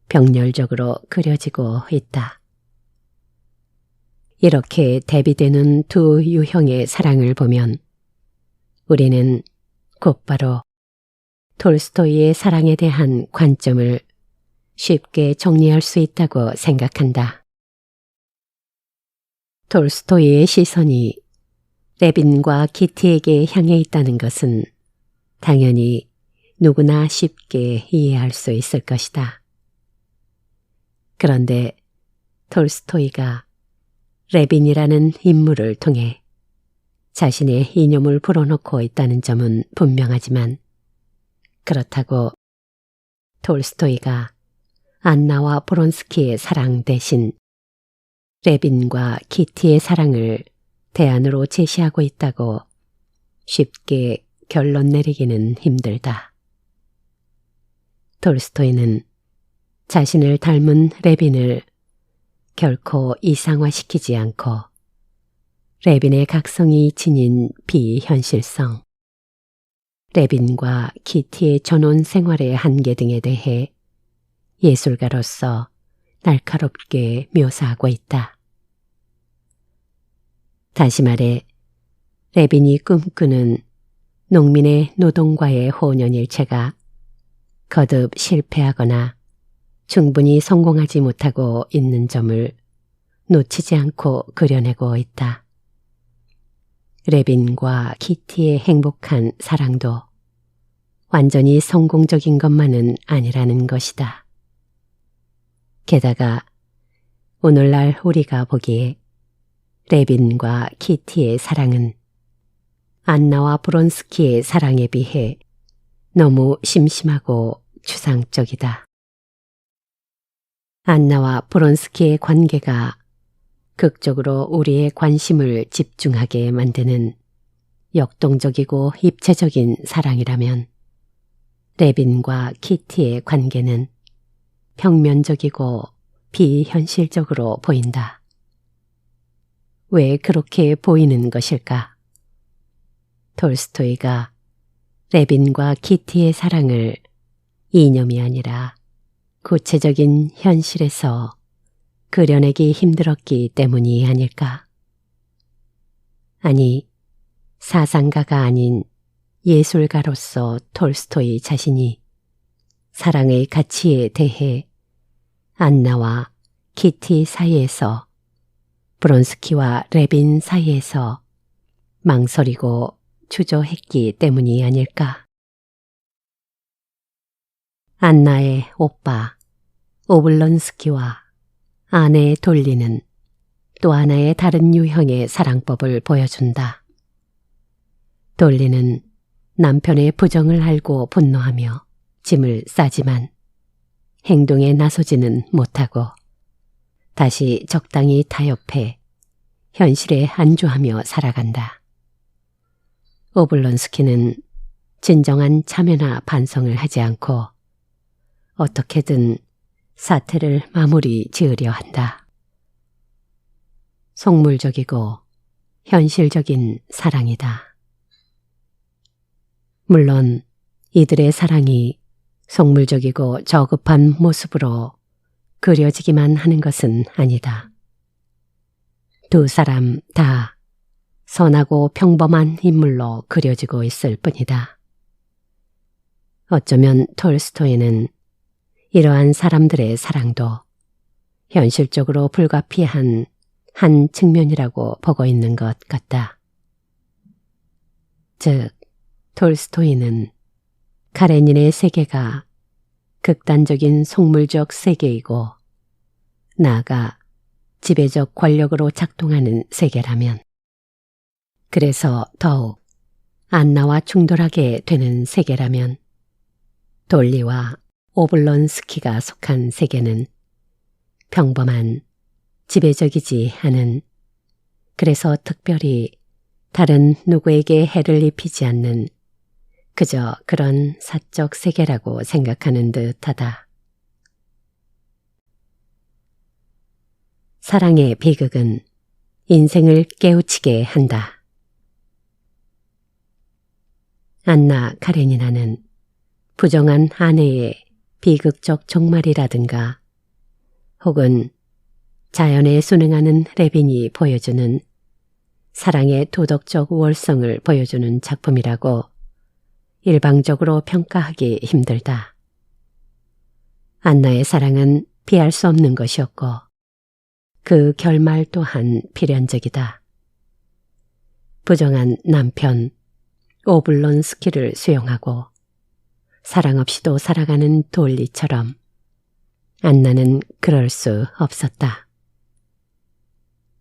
병렬적으로 그려지고 있다. 이렇게 대비되는 두 유형의 사랑을 보면 우리는 곧바로 톨스토이의 사랑에 대한 관점을 쉽게 정리할 수 있다고 생각한다. 톨스토이의 시선이 레빈과 키티에게 향해 있다는 것은 당연히 누구나 쉽게 이해할 수 있을 것이다. 그런데 톨스토이가 레빈이라는 인물을 통해 자신의 이념을 불어넣고 있다는 점은 분명하지만 그렇다고 톨스토이가 안나와 브론스키의 사랑 대신 레빈과 키티의 사랑을 대안으로 제시하고 있다고 쉽게 결론 내리기는 힘들다. 톨스토이는 자신을 닮은 레빈을 결코 이상화시키지 않고 레빈의 각성이 지닌 비현실성, 레빈과 키티의 전원 생활의 한계 등에 대해 예술가로서 날카롭게 묘사하고 있다. 다시 말해 레빈이 꿈꾸는 농민의 노동과의 혼연일체가 거듭 실패하거나 충분히 성공하지 못하고 있는 점을 놓치지 않고 그려내고 있다. 레빈과 키티의 행복한 사랑도 완전히 성공적인 것만은 아니라는 것이다. 게다가 오늘날 우리가 보기에 레빈과 키티의 사랑은 안나와 브론스키의 사랑에 비해 너무 심심하고 추상적이다. 안나와 브론스키의 관계가 극적으로 우리의 관심을 집중하게 만드는 역동적이고 입체적인 사랑이라면 레빈과 키티의 관계는 평면적이고 비현실적으로 보인다. 왜 그렇게 보이는 것일까? 톨스토이가 레빈과 키티의 사랑을 이념이 아니라 구체적인 현실에서 그려내기 힘들었기 때문이 아닐까? 아니, 사상가가 아닌 예술가로서 톨스토이 자신이 사랑의 가치에 대해 안나와 키티 사이에서 브론스키와 레빈 사이에서 망설이고 주저했기 때문이 아닐까? 안나의 오빠 오블론스키와 아내 돌리는 또 하나의 다른 유형의 사랑법을 보여준다. 돌리는 남편의 부정을 알고 분노하며 짐을 싸지만 행동에 나서지는 못하고 다시 적당히 타협해 현실에 안주하며 살아간다. 오블론스키는 진정한 참여나 반성을 하지 않고 어떻게든 사태를 마무리 지으려 한다. 속물적이고 현실적인 사랑이다. 물론 이들의 사랑이 속물적이고 저급한 모습으로 그려지기만 하는 것은 아니다. 두 사람 다 선하고 평범한 인물로 그려지고 있을 뿐이다. 어쩌면 톨스토이는 이러한 사람들의 사랑도 현실적으로 불가피한 한 측면이라고 보고 있는 것 같다. 즉, 톨스토이는 카레닌의 세계가 극단적인 속물적 세계이고 나아가 지배적 권력으로 작동하는 세계라면 그래서 더욱 안나와 충돌하게 되는 세계라면 돌리와 오블론스키가 속한 세계는 평범한 지배적이지 않은 그래서 특별히 다른 누구에게 해를 입히지 않는 그저 그런 사적 세계라고 생각하는 듯하다. 사랑의 비극은 인생을 깨우치게 한다. 안나 카레니나는 부정한 아내의 비극적 종말이라든가 혹은 자연에 순응하는 레빈이 보여주는 사랑의 도덕적 우월성을 보여주는 작품이라고 일방적으로 평가하기 힘들다. 안나의 사랑은 피할 수 없는 것이었고 그 결말 또한 필연적이다. 부정한 남편 오블론스키를 수용하고 사랑 없이도 살아가는 돌리처럼 안나는 그럴 수 없었다.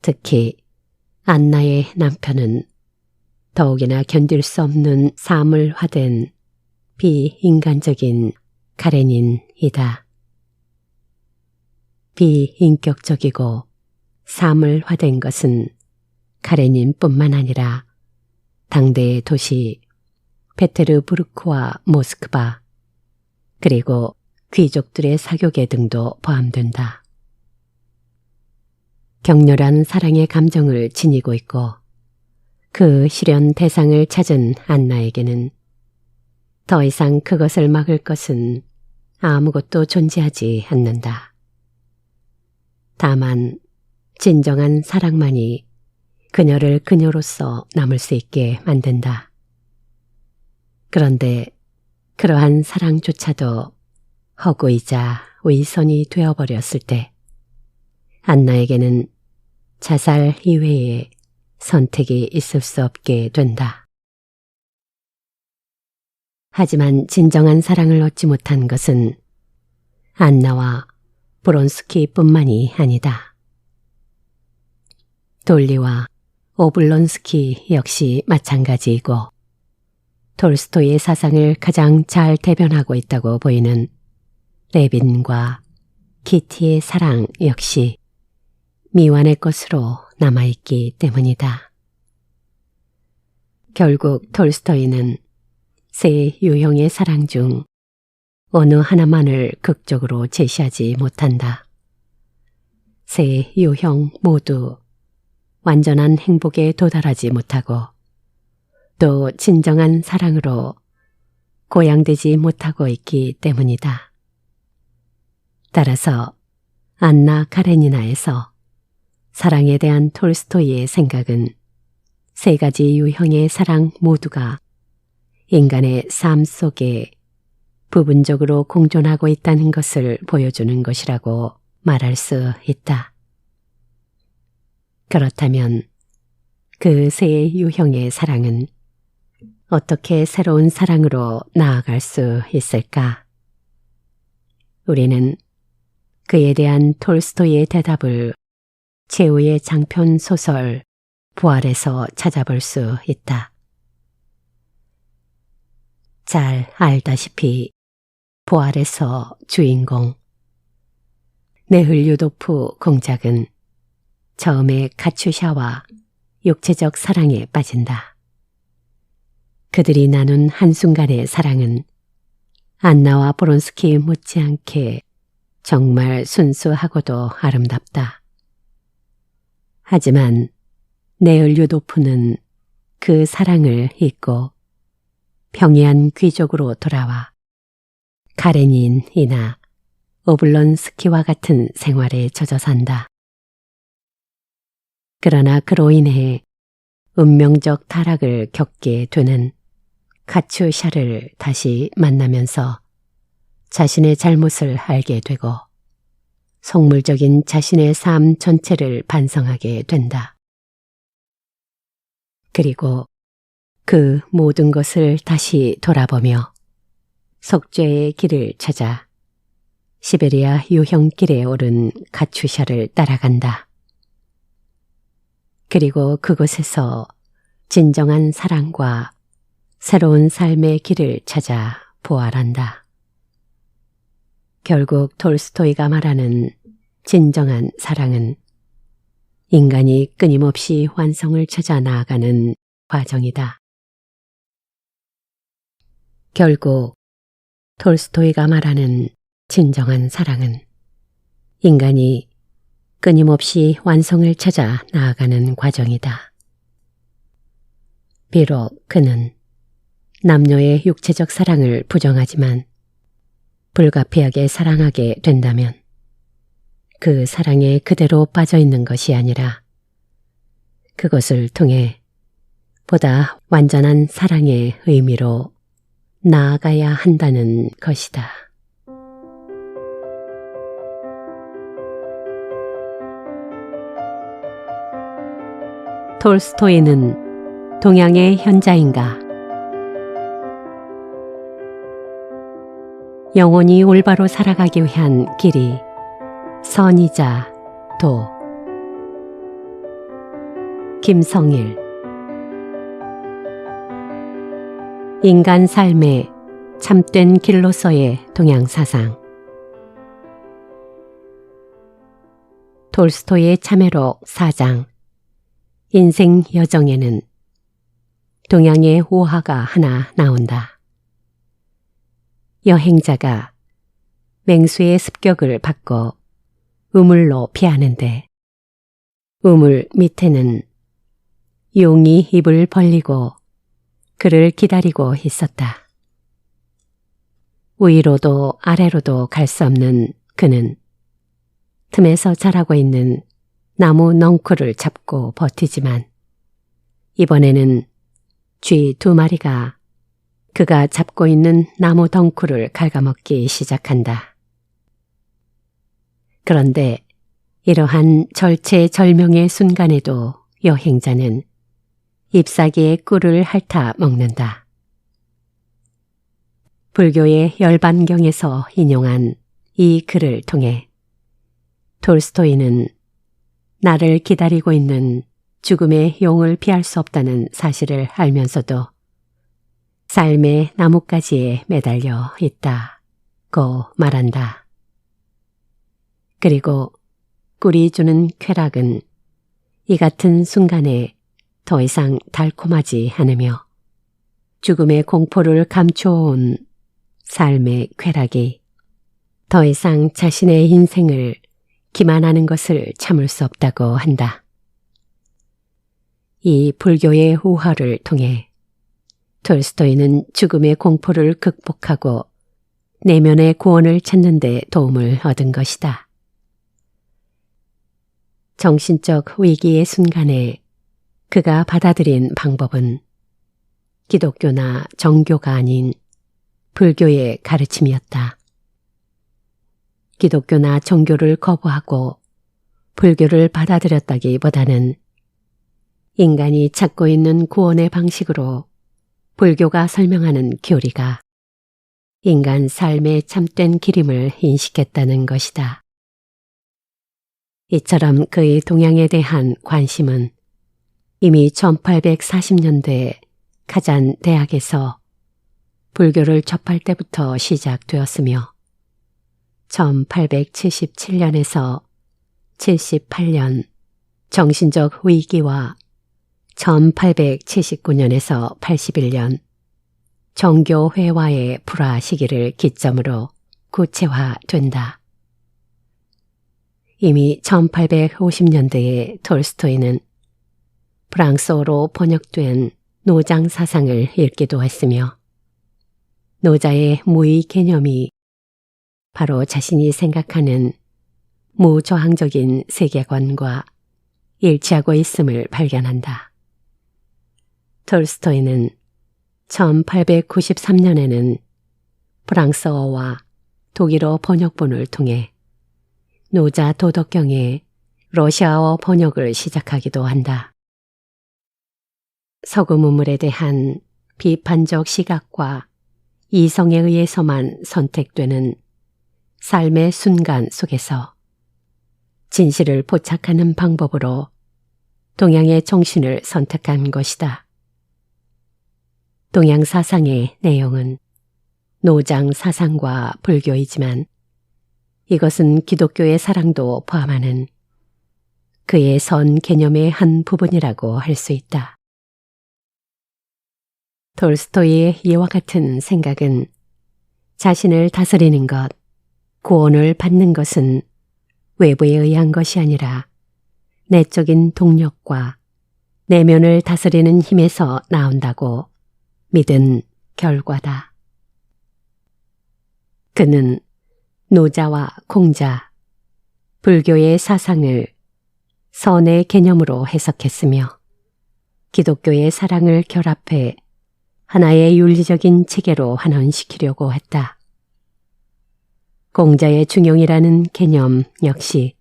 특히 안나의 남편은 더욱이나 견딜 수 없는 사물화된 비인간적인 가레닌이다. 비인격적이고 사물화된 것은 가레닌뿐만 아니라 당대의 도시 페테르부르크와 모스크바 그리고 귀족들의 사교계 등도 포함된다. 격렬한 사랑의 감정을 지니고 있고 그 실현 대상을 찾은 안나에게는 더 이상 그것을 막을 것은 아무것도 존재하지 않는다. 다만 진정한 사랑만이 그녀를 그녀로서 남을 수 있게 만든다. 그런데 그러한 사랑조차도 허구이자 위선이 되어버렸을 때 안나에게는 자살 이외에 선택이 있을 수 없게 된다. 하지만 진정한 사랑을 얻지 못한 것은 안나와 브론스키뿐만이 아니다. 돌리와 오블론스키 역시 마찬가지이고 톨스토이의 사상을 가장 잘 대변하고 있다고 보이는 레빈과 키티의 사랑 역시 미완의 것으로 남아있기 때문이다. 결국 톨스토이는 세 유형의 사랑 중 어느 하나만을 극적으로 제시하지 못한다. 세 유형 모두 완전한 행복에 도달하지 못하고 또 진정한 사랑으로 고양되지 못하고 있기 때문이다. 따라서 안나 카레니나에서 사랑에 대한 톨스토이의 생각은 세 가지 유형의 사랑 모두가 인간의 삶 속에 부분적으로 공존하고 있다는 것을 보여주는 것이라고 말할 수 있다. 그렇다면 그 세 유형의 사랑은 어떻게 새로운 사랑으로 나아갈 수 있을까? 우리는 그에 대한 톨스토이의 대답을 최후의 장편 소설 부활에서 찾아볼 수 있다. 잘 알다시피 부활에서 주인공 네흘류도프 공작은 처음에 카츄샤와 육체적 사랑에 빠진다. 그들이 나눈 한순간의 사랑은 안나와 브론스키 못지않게 정말 순수하고도 아름답다. 하지만 네흘류도프는 그 사랑을 잊고 평이한 귀족으로 돌아와 카레닌이나 오블론스키와 같은 생활에 젖어 산다. 그러나 그로 인해 운명적 타락을 겪게 되는 카츄샤를 다시 만나면서 자신의 잘못을 알게 되고 속물적인 자신의 삶 전체를 반성하게 된다. 그리고 그 모든 것을 다시 돌아보며 속죄의 길을 찾아 시베리아 유형길에 오른 카츄샤를 따라간다. 그리고 그곳에서 진정한 사랑과 새로운 삶의 길을 찾아 부활한다. 결국 톨스토이가 말하는 진정한 사랑은 인간이 끊임없이 완성을 찾아 나아가는 과정이다. 결국 톨스토이가 말하는 진정한 사랑은 인간이 끊임없이 완성을 찾아 나아가는 과정이다. 비록 그는 남녀의 육체적 사랑을 부정하지만 불가피하게 사랑하게 된다면 그 사랑에 그대로 빠져있는 것이 아니라 그것을 통해 보다 완전한 사랑의 의미로 나아가야 한다는 것이다. 톨스토이는 동양의 현자인가? 영원히 올바로 살아가기 위한 길이 선이자 도. 김성일. 인간 삶의 참된 길로서의 동양사상. 톨스토이의 참회록 4장 인생 여정에는 동양의 오화가 하나 나온다. 여행자가 맹수의 습격을 받고 우물로 피하는데 우물 밑에는 용이 입을 벌리고 그를 기다리고 있었다. 위로도 아래로도 갈 수 없는 그는 틈에서 자라고 있는 나무 넝쿨을 잡고 버티지만 이번에는 쥐 2마리가 그가 잡고 있는 나무 덩쿨을 갉아먹기 시작한다. 그런데 이러한 절체절명의 순간에도 여행자는 잎사귀의 꿀을 핥아 먹는다. 불교의 열반경에서 인용한 이 글을 통해 톨스토이는 나를 기다리고 있는 죽음의 용을 피할 수 없다는 사실을 알면서도 삶의 나뭇가지에 매달려 있다고 말한다. 그리고 꿀이 주는 쾌락은 이 같은 순간에 더 이상 달콤하지 않으며 죽음의 공포를 감추어온 삶의 쾌락이 더 이상 자신의 인생을 기만하는 것을 참을 수 없다고 한다. 이 불교의 우화를 통해 톨스토이는 죽음의 공포를 극복하고 내면의 구원을 찾는 데 도움을 얻은 것이다. 정신적 위기의 순간에 그가 받아들인 방법은 기독교나 정교가 아닌 불교의 가르침이었다. 기독교나 정교를 거부하고 불교를 받아들였다기보다는 인간이 찾고 있는 구원의 방식으로 불교가 설명하는 교리가 인간 삶의 참된 길임을 인식했다는 것이다. 이처럼 그의 동양에 대한 관심은 이미 1840년대 카잔 대학에서 불교를 접할 때부터 시작되었으며 1877년에서 78년 정신적 위기와 1879년에서 81년 정교 회화의 불화 시기를 기점으로 구체화된다. 이미 1850년대에 톨스토이는 프랑스어로 번역된 노장 사상을 읽기도 했으며 노자의 무의 개념이 바로 자신이 생각하는 무저항적인 세계관과 일치하고 있음을 발견한다. 톨스토이는 1893년에는 프랑스어와 독일어 번역본을 통해 노자 도덕경의 러시아어 번역을 시작하기도 한다. 서구 문물에 대한 비판적 시각과 이성에 의해서만 선택되는 삶의 순간 속에서 진실을 포착하는 방법으로 동양의 정신을 선택한 것이다. 동양 사상의 내용은 노장 사상과 불교이지만 이것은 기독교의 사랑도 포함하는 그의 선 개념의 한 부분이라고 할 수 있다. 톨스토이의 이와 같은 생각은 자신을 다스리는 것, 구원을 받는 것은 외부에 의한 것이 아니라 내적인 동력과 내면을 다스리는 힘에서 나온다고 믿은 결과다. 그는 노자와 공자, 불교의 사상을 선의 개념으로 해석했으며 기독교의 사랑을 결합해 하나의 윤리적인 체계로 환원시키려고 했다. 공자의 중용이라는 개념 역시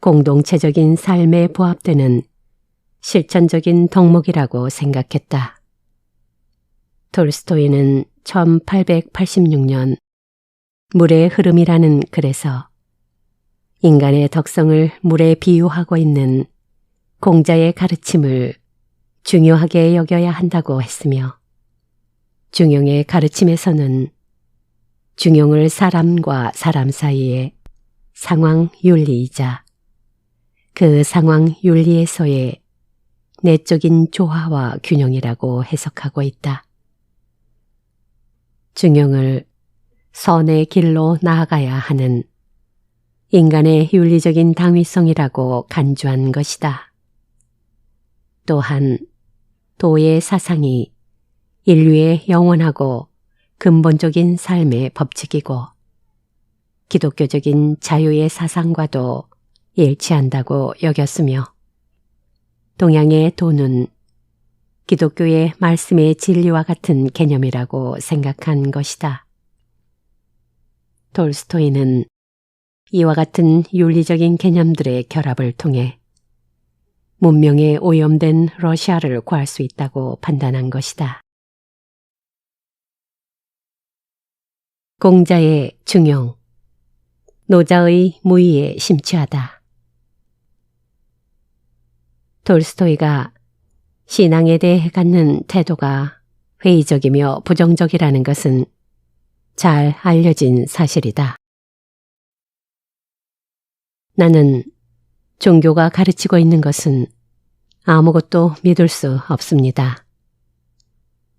공동체적인 삶에 부합되는 실천적인 덕목이라고 생각했다. 톨스토이는 1886년 물의 흐름이라는 글에서 인간의 덕성을 물에 비유하고 있는 공자의 가르침을 중요하게 여겨야 한다고 했으며, 중용의 가르침에서는 중용을 사람과 사람 사이의 상황 윤리이자 그 상황 윤리에서의 내적인 조화와 균형이라고 해석하고 있다. 중용을 선의 길로 나아가야 하는 인간의 윤리적인 당위성이라고 간주한 것이다. 또한 도의 사상이 인류의 영원하고 근본적인 삶의 법칙이고 기독교적인 자유의 사상과도 일치한다고 여겼으며, 동양의 도는 기독교의 말씀의 진리와 같은 개념이라고 생각한 것이다. 톨스토이는 이와 같은 윤리적인 개념들의 결합을 통해 문명에 오염된 러시아를 구할 수 있다고 판단한 것이다. 공자의 중용, 노자의 무의에 심취하다. 톨스토이가 신앙에 대해 갖는 태도가 회의적이며 부정적이라는 것은 잘 알려진 사실이다. 나는 종교가 가르치고 있는 것은 아무것도 믿을 수 없습니다.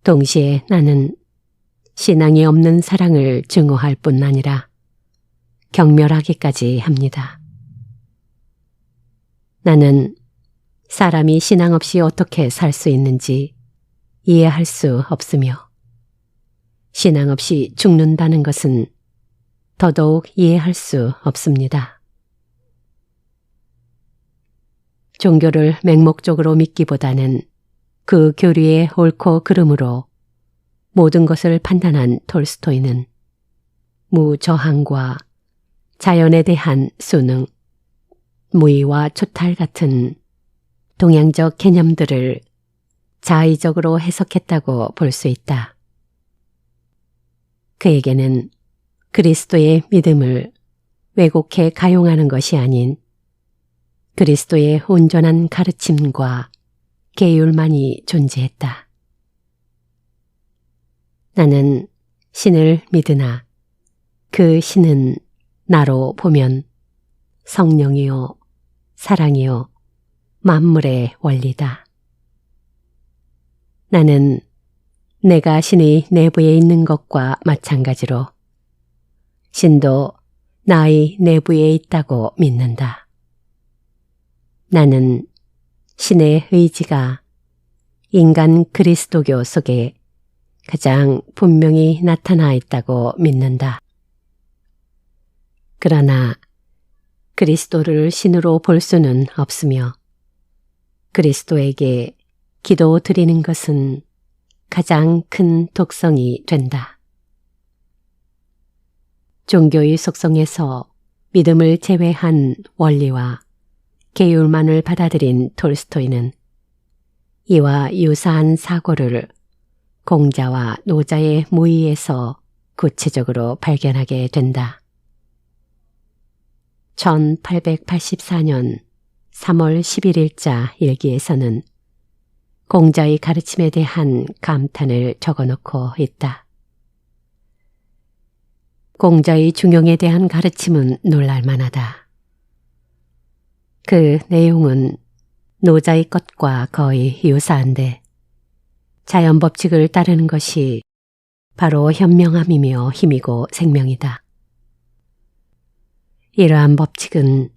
동시에 나는 신앙이 없는 사랑을 증오할 뿐 아니라 경멸하기까지 합니다. 나는 사람이 신앙 없이 어떻게 살 수 있는지 이해할 수 없으며, 신앙 없이 죽는다는 것은 더더욱 이해할 수 없습니다. 종교를 맹목적으로 믿기보다는 그 교리의 옳고 그름으로 모든 것을 판단한 톨스토이는 무저항과 자연에 대한 순응, 무의와 초탈 같은 동양적 개념들을 자의적으로 해석했다고 볼 수 있다. 그에게는 그리스도의 믿음을 왜곡해 가용하는 것이 아닌 그리스도의 온전한 가르침과 계율만이 존재했다. 나는 신을 믿으나 그 신은 나로 보면 성령이요, 사랑이요, 만물의 원리다. 나는 내가 신의 내부에 있는 것과 마찬가지로 신도 나의 내부에 있다고 믿는다. 나는 신의 의지가 인간 그리스도교 속에 가장 분명히 나타나 있다고 믿는다. 그러나 그리스도를 신으로 볼 수는 없으며, 그리스도에게 기도 드리는 것은 가장 큰 독성이 된다. 종교의 속성에서 믿음을 제외한 원리와 계율만을 받아들인 톨스토이는 이와 유사한 사고를 공자와 노자의 무의에서 구체적으로 발견하게 된다. 1884년 3월 11일자 일기에서는 공자의 가르침에 대한 감탄을 적어놓고 있다. 공자의 중용에 대한 가르침은 놀랄만하다. 그 내용은 노자의 것과 거의 유사한데 자연법칙을 따르는 것이 바로 현명함이며 힘이고 생명이다. 이러한 법칙은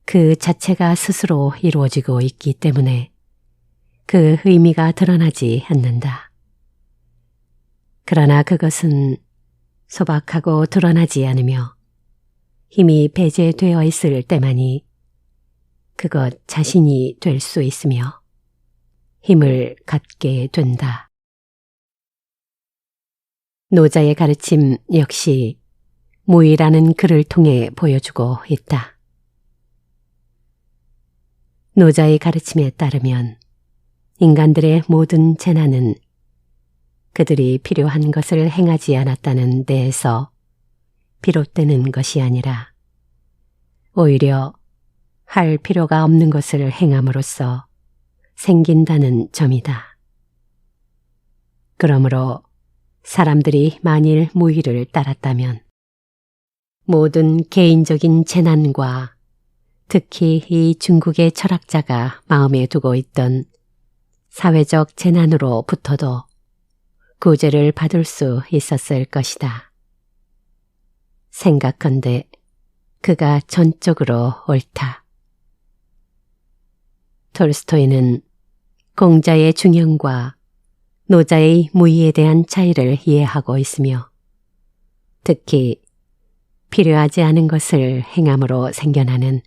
그 자체가 스스로 이루어지고 있기 때문에 그 의미가 드러나지 않는다. 그러나 그것은 소박하고 드러나지 않으며 힘이 배제되어 있을 때만이 그것 자신이 될 수 있으며 힘을 갖게 된다. 노자의 가르침 역시 무의라는 글을 통해 보여주고 있다. 노자의 가르침에 따르면 인간들의 모든 재난은 그들이 필요한 것을 행하지 않았다는 데에서 비롯되는 것이 아니라 오히려 할 필요가 없는 것을 행함으로써 생긴다는 점이다. 그러므로 사람들이 만일 무의를 따랐다면 모든 개인적인 재난과 특히 이 중국의 철학자가 마음에 두고 있던 사회적 재난으로부터도 구제를 받을 수 있었을 것이다. 생각컨대 그가 전적으로 옳다. 톨스토이는 공자의 중형과 노자의 무의에 대한 차이를 이해하고 있으며 특히 필요하지 않은 것을 행함으로 생겨나는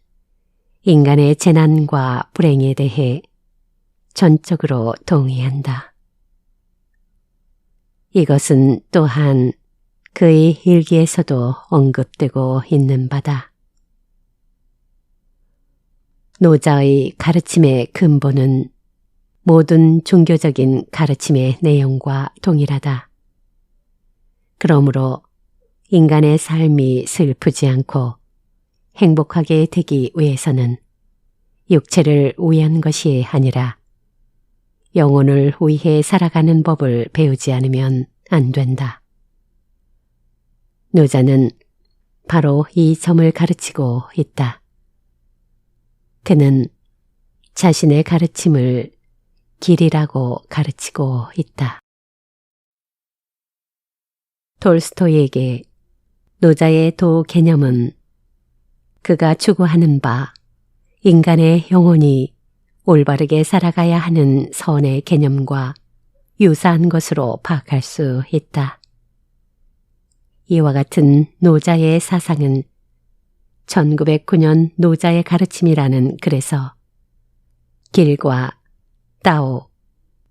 인간의 재난과 불행에 대해 전적으로 동의한다. 이것은 또한 그의 일기에서도 언급되고 있는 바다. 노자의 가르침의 근본은 모든 종교적인 가르침의 내용과 동일하다. 그러므로 인간의 삶이 슬프지 않고 행복하게 되기 위해서는 육체를 위한 것이 아니라 영혼을 위해 살아가는 법을 배우지 않으면 안 된다. 노자는 바로 이 점을 가르치고 있다. 그는 자신의 가르침을 길이라고 가르치고 있다. 톨스토이에게 노자의 도 개념은 그가 추구하는 바 인간의 영혼이 올바르게 살아가야 하는 선의 개념과 유사한 것으로 파악할 수 있다. 이와 같은 노자의 사상은 1909년 노자의 가르침이라는 글에서 길과 따오,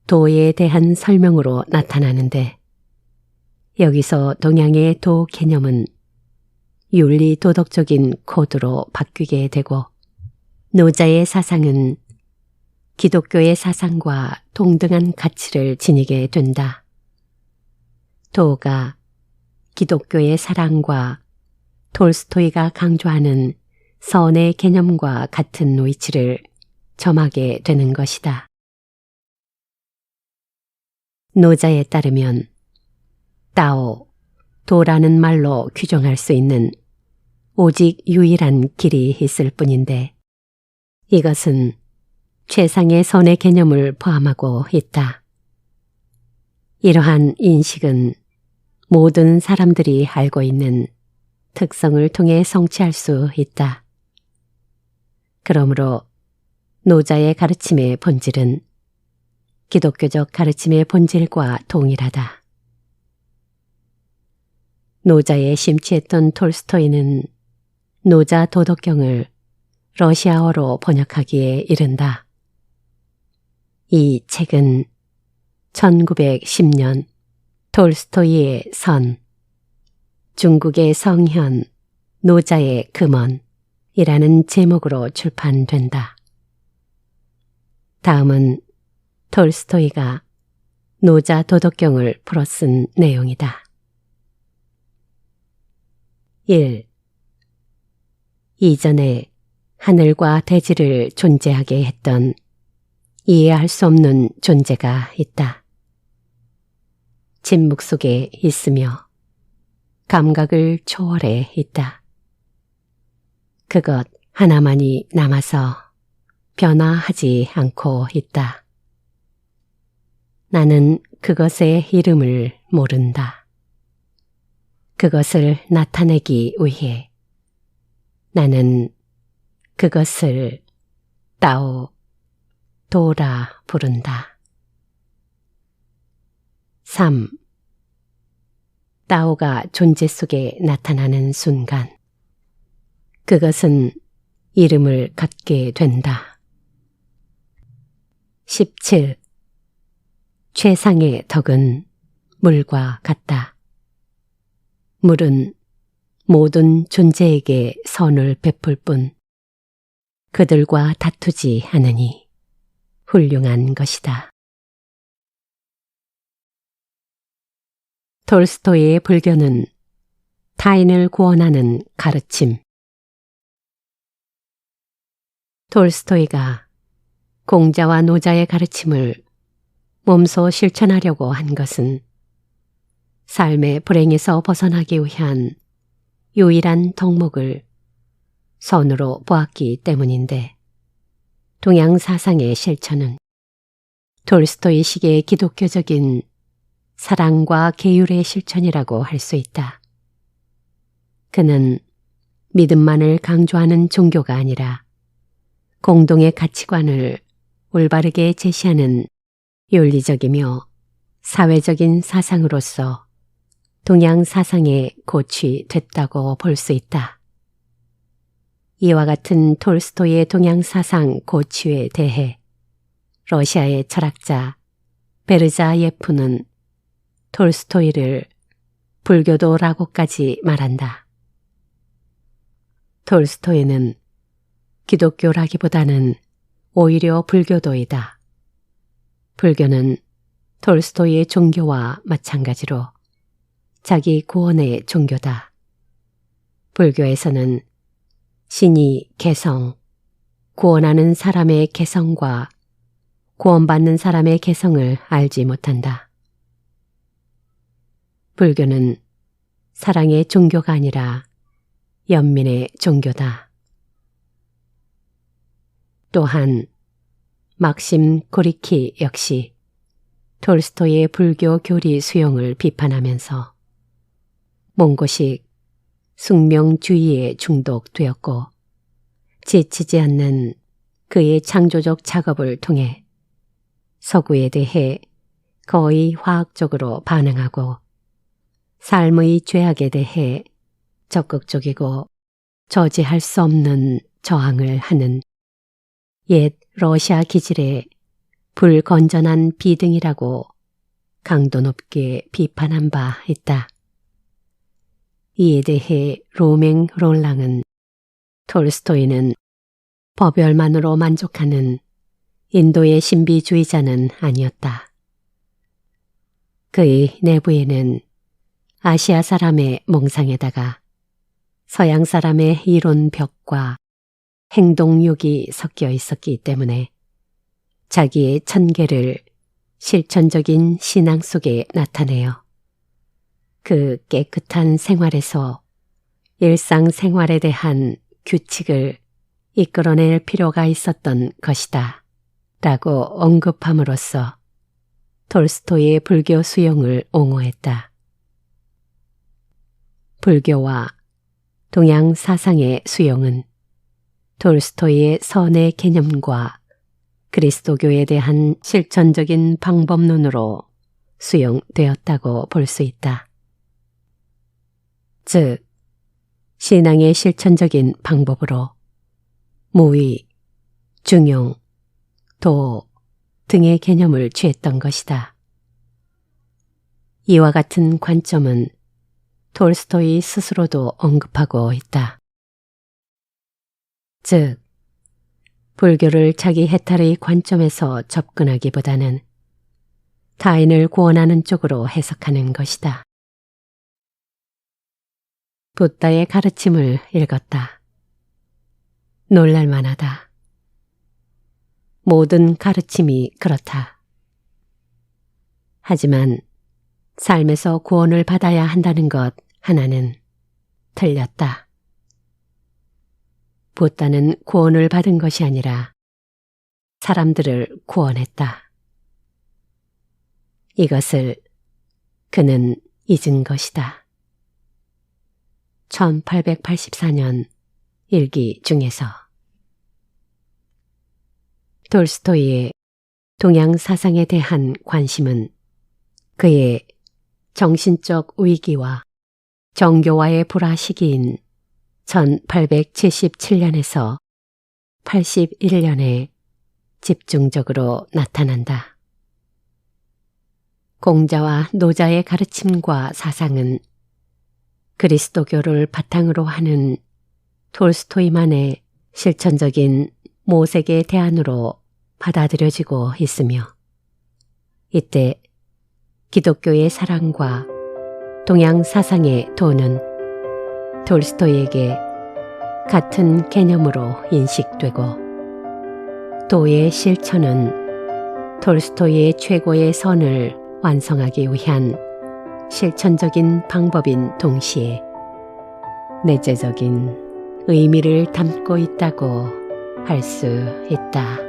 도에 대한 설명으로 나타나는데 여기서 동양의 도 개념은 윤리 도덕적인 코드로 바뀌게 되고 노자의 사상은 기독교의 사상과 동등한 가치를 지니게 된다. 도가 기독교의 사랑과 톨스토이가 강조하는 선의 개념과 같은 위치를 점하게 되는 것이다. 노자에 따르면 따오, 도라는 말로 규정할 수 있는 오직 유일한 길이 있을 뿐인데 이것은 최상의 선의 개념을 포함하고 있다. 이러한 인식은 모든 사람들이 알고 있는 특성을 통해 성취할 수 있다. 그러므로 노자의 가르침의 본질은 기독교적 가르침의 본질과 동일하다. 노자에 심취했던 톨스토이는 노자 도덕경을 러시아어로 번역하기에 이른다. 이 책은 1910년 톨스토이의 선, 중국의 성현, 노자의 금언이라는 제목으로 출판된다. 다음은 톨스토이가 노자 도덕경을 풀어 쓴 내용이다. 1. 이전에 하늘과 대지를 존재하게 했던 이해할 수 없는 존재가 있다. 침묵 속에 있으며 감각을 초월해 있다. 그것 하나만이 남아서 변화하지 않고 있다. 나는 그것의 이름을 모른다. 그것을 나타내기 위해 나는 그것을 따오, 도라 부른다. 3. 따오가 존재 속에 나타나는 순간 그것은 이름을 갖게 된다. 17. 최상의 덕은 물과 같다. 물은 모든 존재에게 선을 베풀 뿐 그들과 다투지 않으니 훌륭한 것이다. 톨스토이의 불교는 타인을 구원하는 가르침. 톨스토이가 공자와 노자의 가르침을 몸소 실천하려고 한 것은 삶의 불행에서 벗어나기 위한 유일한 덕목을 선으로 보았기 때문인데, 동양 사상의 실천은 톨스토이식의 기독교적인 사랑과 계율의 실천이라고 할 수 있다. 그는 믿음만을 강조하는 종교가 아니라 공동의 가치관을 올바르게 제시하는 윤리적이며 사회적인 사상으로서 동양 사상의 고취 됐다고 볼 수 있다. 이와 같은 톨스토이의 동양 사상 고취에 대해 러시아의 철학자 베르자예프는 톨스토이를 불교도라고까지 말한다. 톨스토이는 기독교라기보다는 오히려 불교도이다. 불교는 톨스토이의 종교와 마찬가지로 자기 구원의 종교다. 불교에서는 신이 개성, 구원하는 사람의 개성과 구원받는 사람의 개성을 알지 못한다. 불교는 사랑의 종교가 아니라 연민의 종교다. 또한 막심 고리키 역시 톨스토이의 불교 교리 수용을 비판하면서 몽고식 숙명주의에 중독되었고 지치지 않는 그의 창조적 작업을 통해 서구에 대해 거의 화학적으로 반응하고 삶의 죄악에 대해 적극적이고 저지할 수 없는 저항을 하는 옛 러시아 기질의 불건전한 비등이라고 강도 높게 비판한 바 있다. 이에 대해 로맹 롤랑은 톨스토이는 법열만으로 만족하는 인도의 신비주의자는 아니었다. 그의 내부에는 아시아 사람의 몽상에다가 서양 사람의 이론벽과 행동욕이 섞여 있었기 때문에 자기의 천계를 실천적인 신앙 속에 나타내어 그 깨끗한 생활에서 일상생활에 대한 규칙을 이끌어낼 필요가 있었던 것이다 라고 언급함으로써 톨스토이의 불교 수용을 옹호했다. 불교와 동양 사상의 수용은 톨스토이의 선의 개념과 그리스도교에 대한 실천적인 방법론으로 수용되었다고 볼 수 있다. 즉, 신앙의 실천적인 방법으로 무의, 중용, 도 등의 개념을 취했던 것이다. 이와 같은 관점은 톨스토이 스스로도 언급하고 있다. 즉, 불교를 자기 해탈의 관점에서 접근하기보다는 타인을 구원하는 쪽으로 해석하는 것이다. 붓다의 가르침을 읽었다. 놀랄만하다. 모든 가르침이 그렇다. 하지만 삶에서 구원을 받아야 한다는 것 하나는 틀렸다. 붓다는 구원을 받은 것이 아니라 사람들을 구원했다. 이것을 그는 잊은 것이다. 1884년 일기 중에서. 톨스토이의 동양 사상에 대한 관심은 그의 정신적 위기와 정교와의 불화 시기인 1877년에서 81년에 집중적으로 나타난다. 공자와 노자의 가르침과 사상은 그리스도교를 바탕으로 하는 톨스토이만의 실천적인 모색의 대안으로 받아들여지고 있으며 이때 기독교의 사랑과 동양 사상의 도는 톨스토이에게 같은 개념으로 인식되고 도의 실천은 톨스토이의 최고의 선을 완성하기 위한 실천적인 방법인 동시에 내재적인 의미를 담고 있다고 할 수 있다.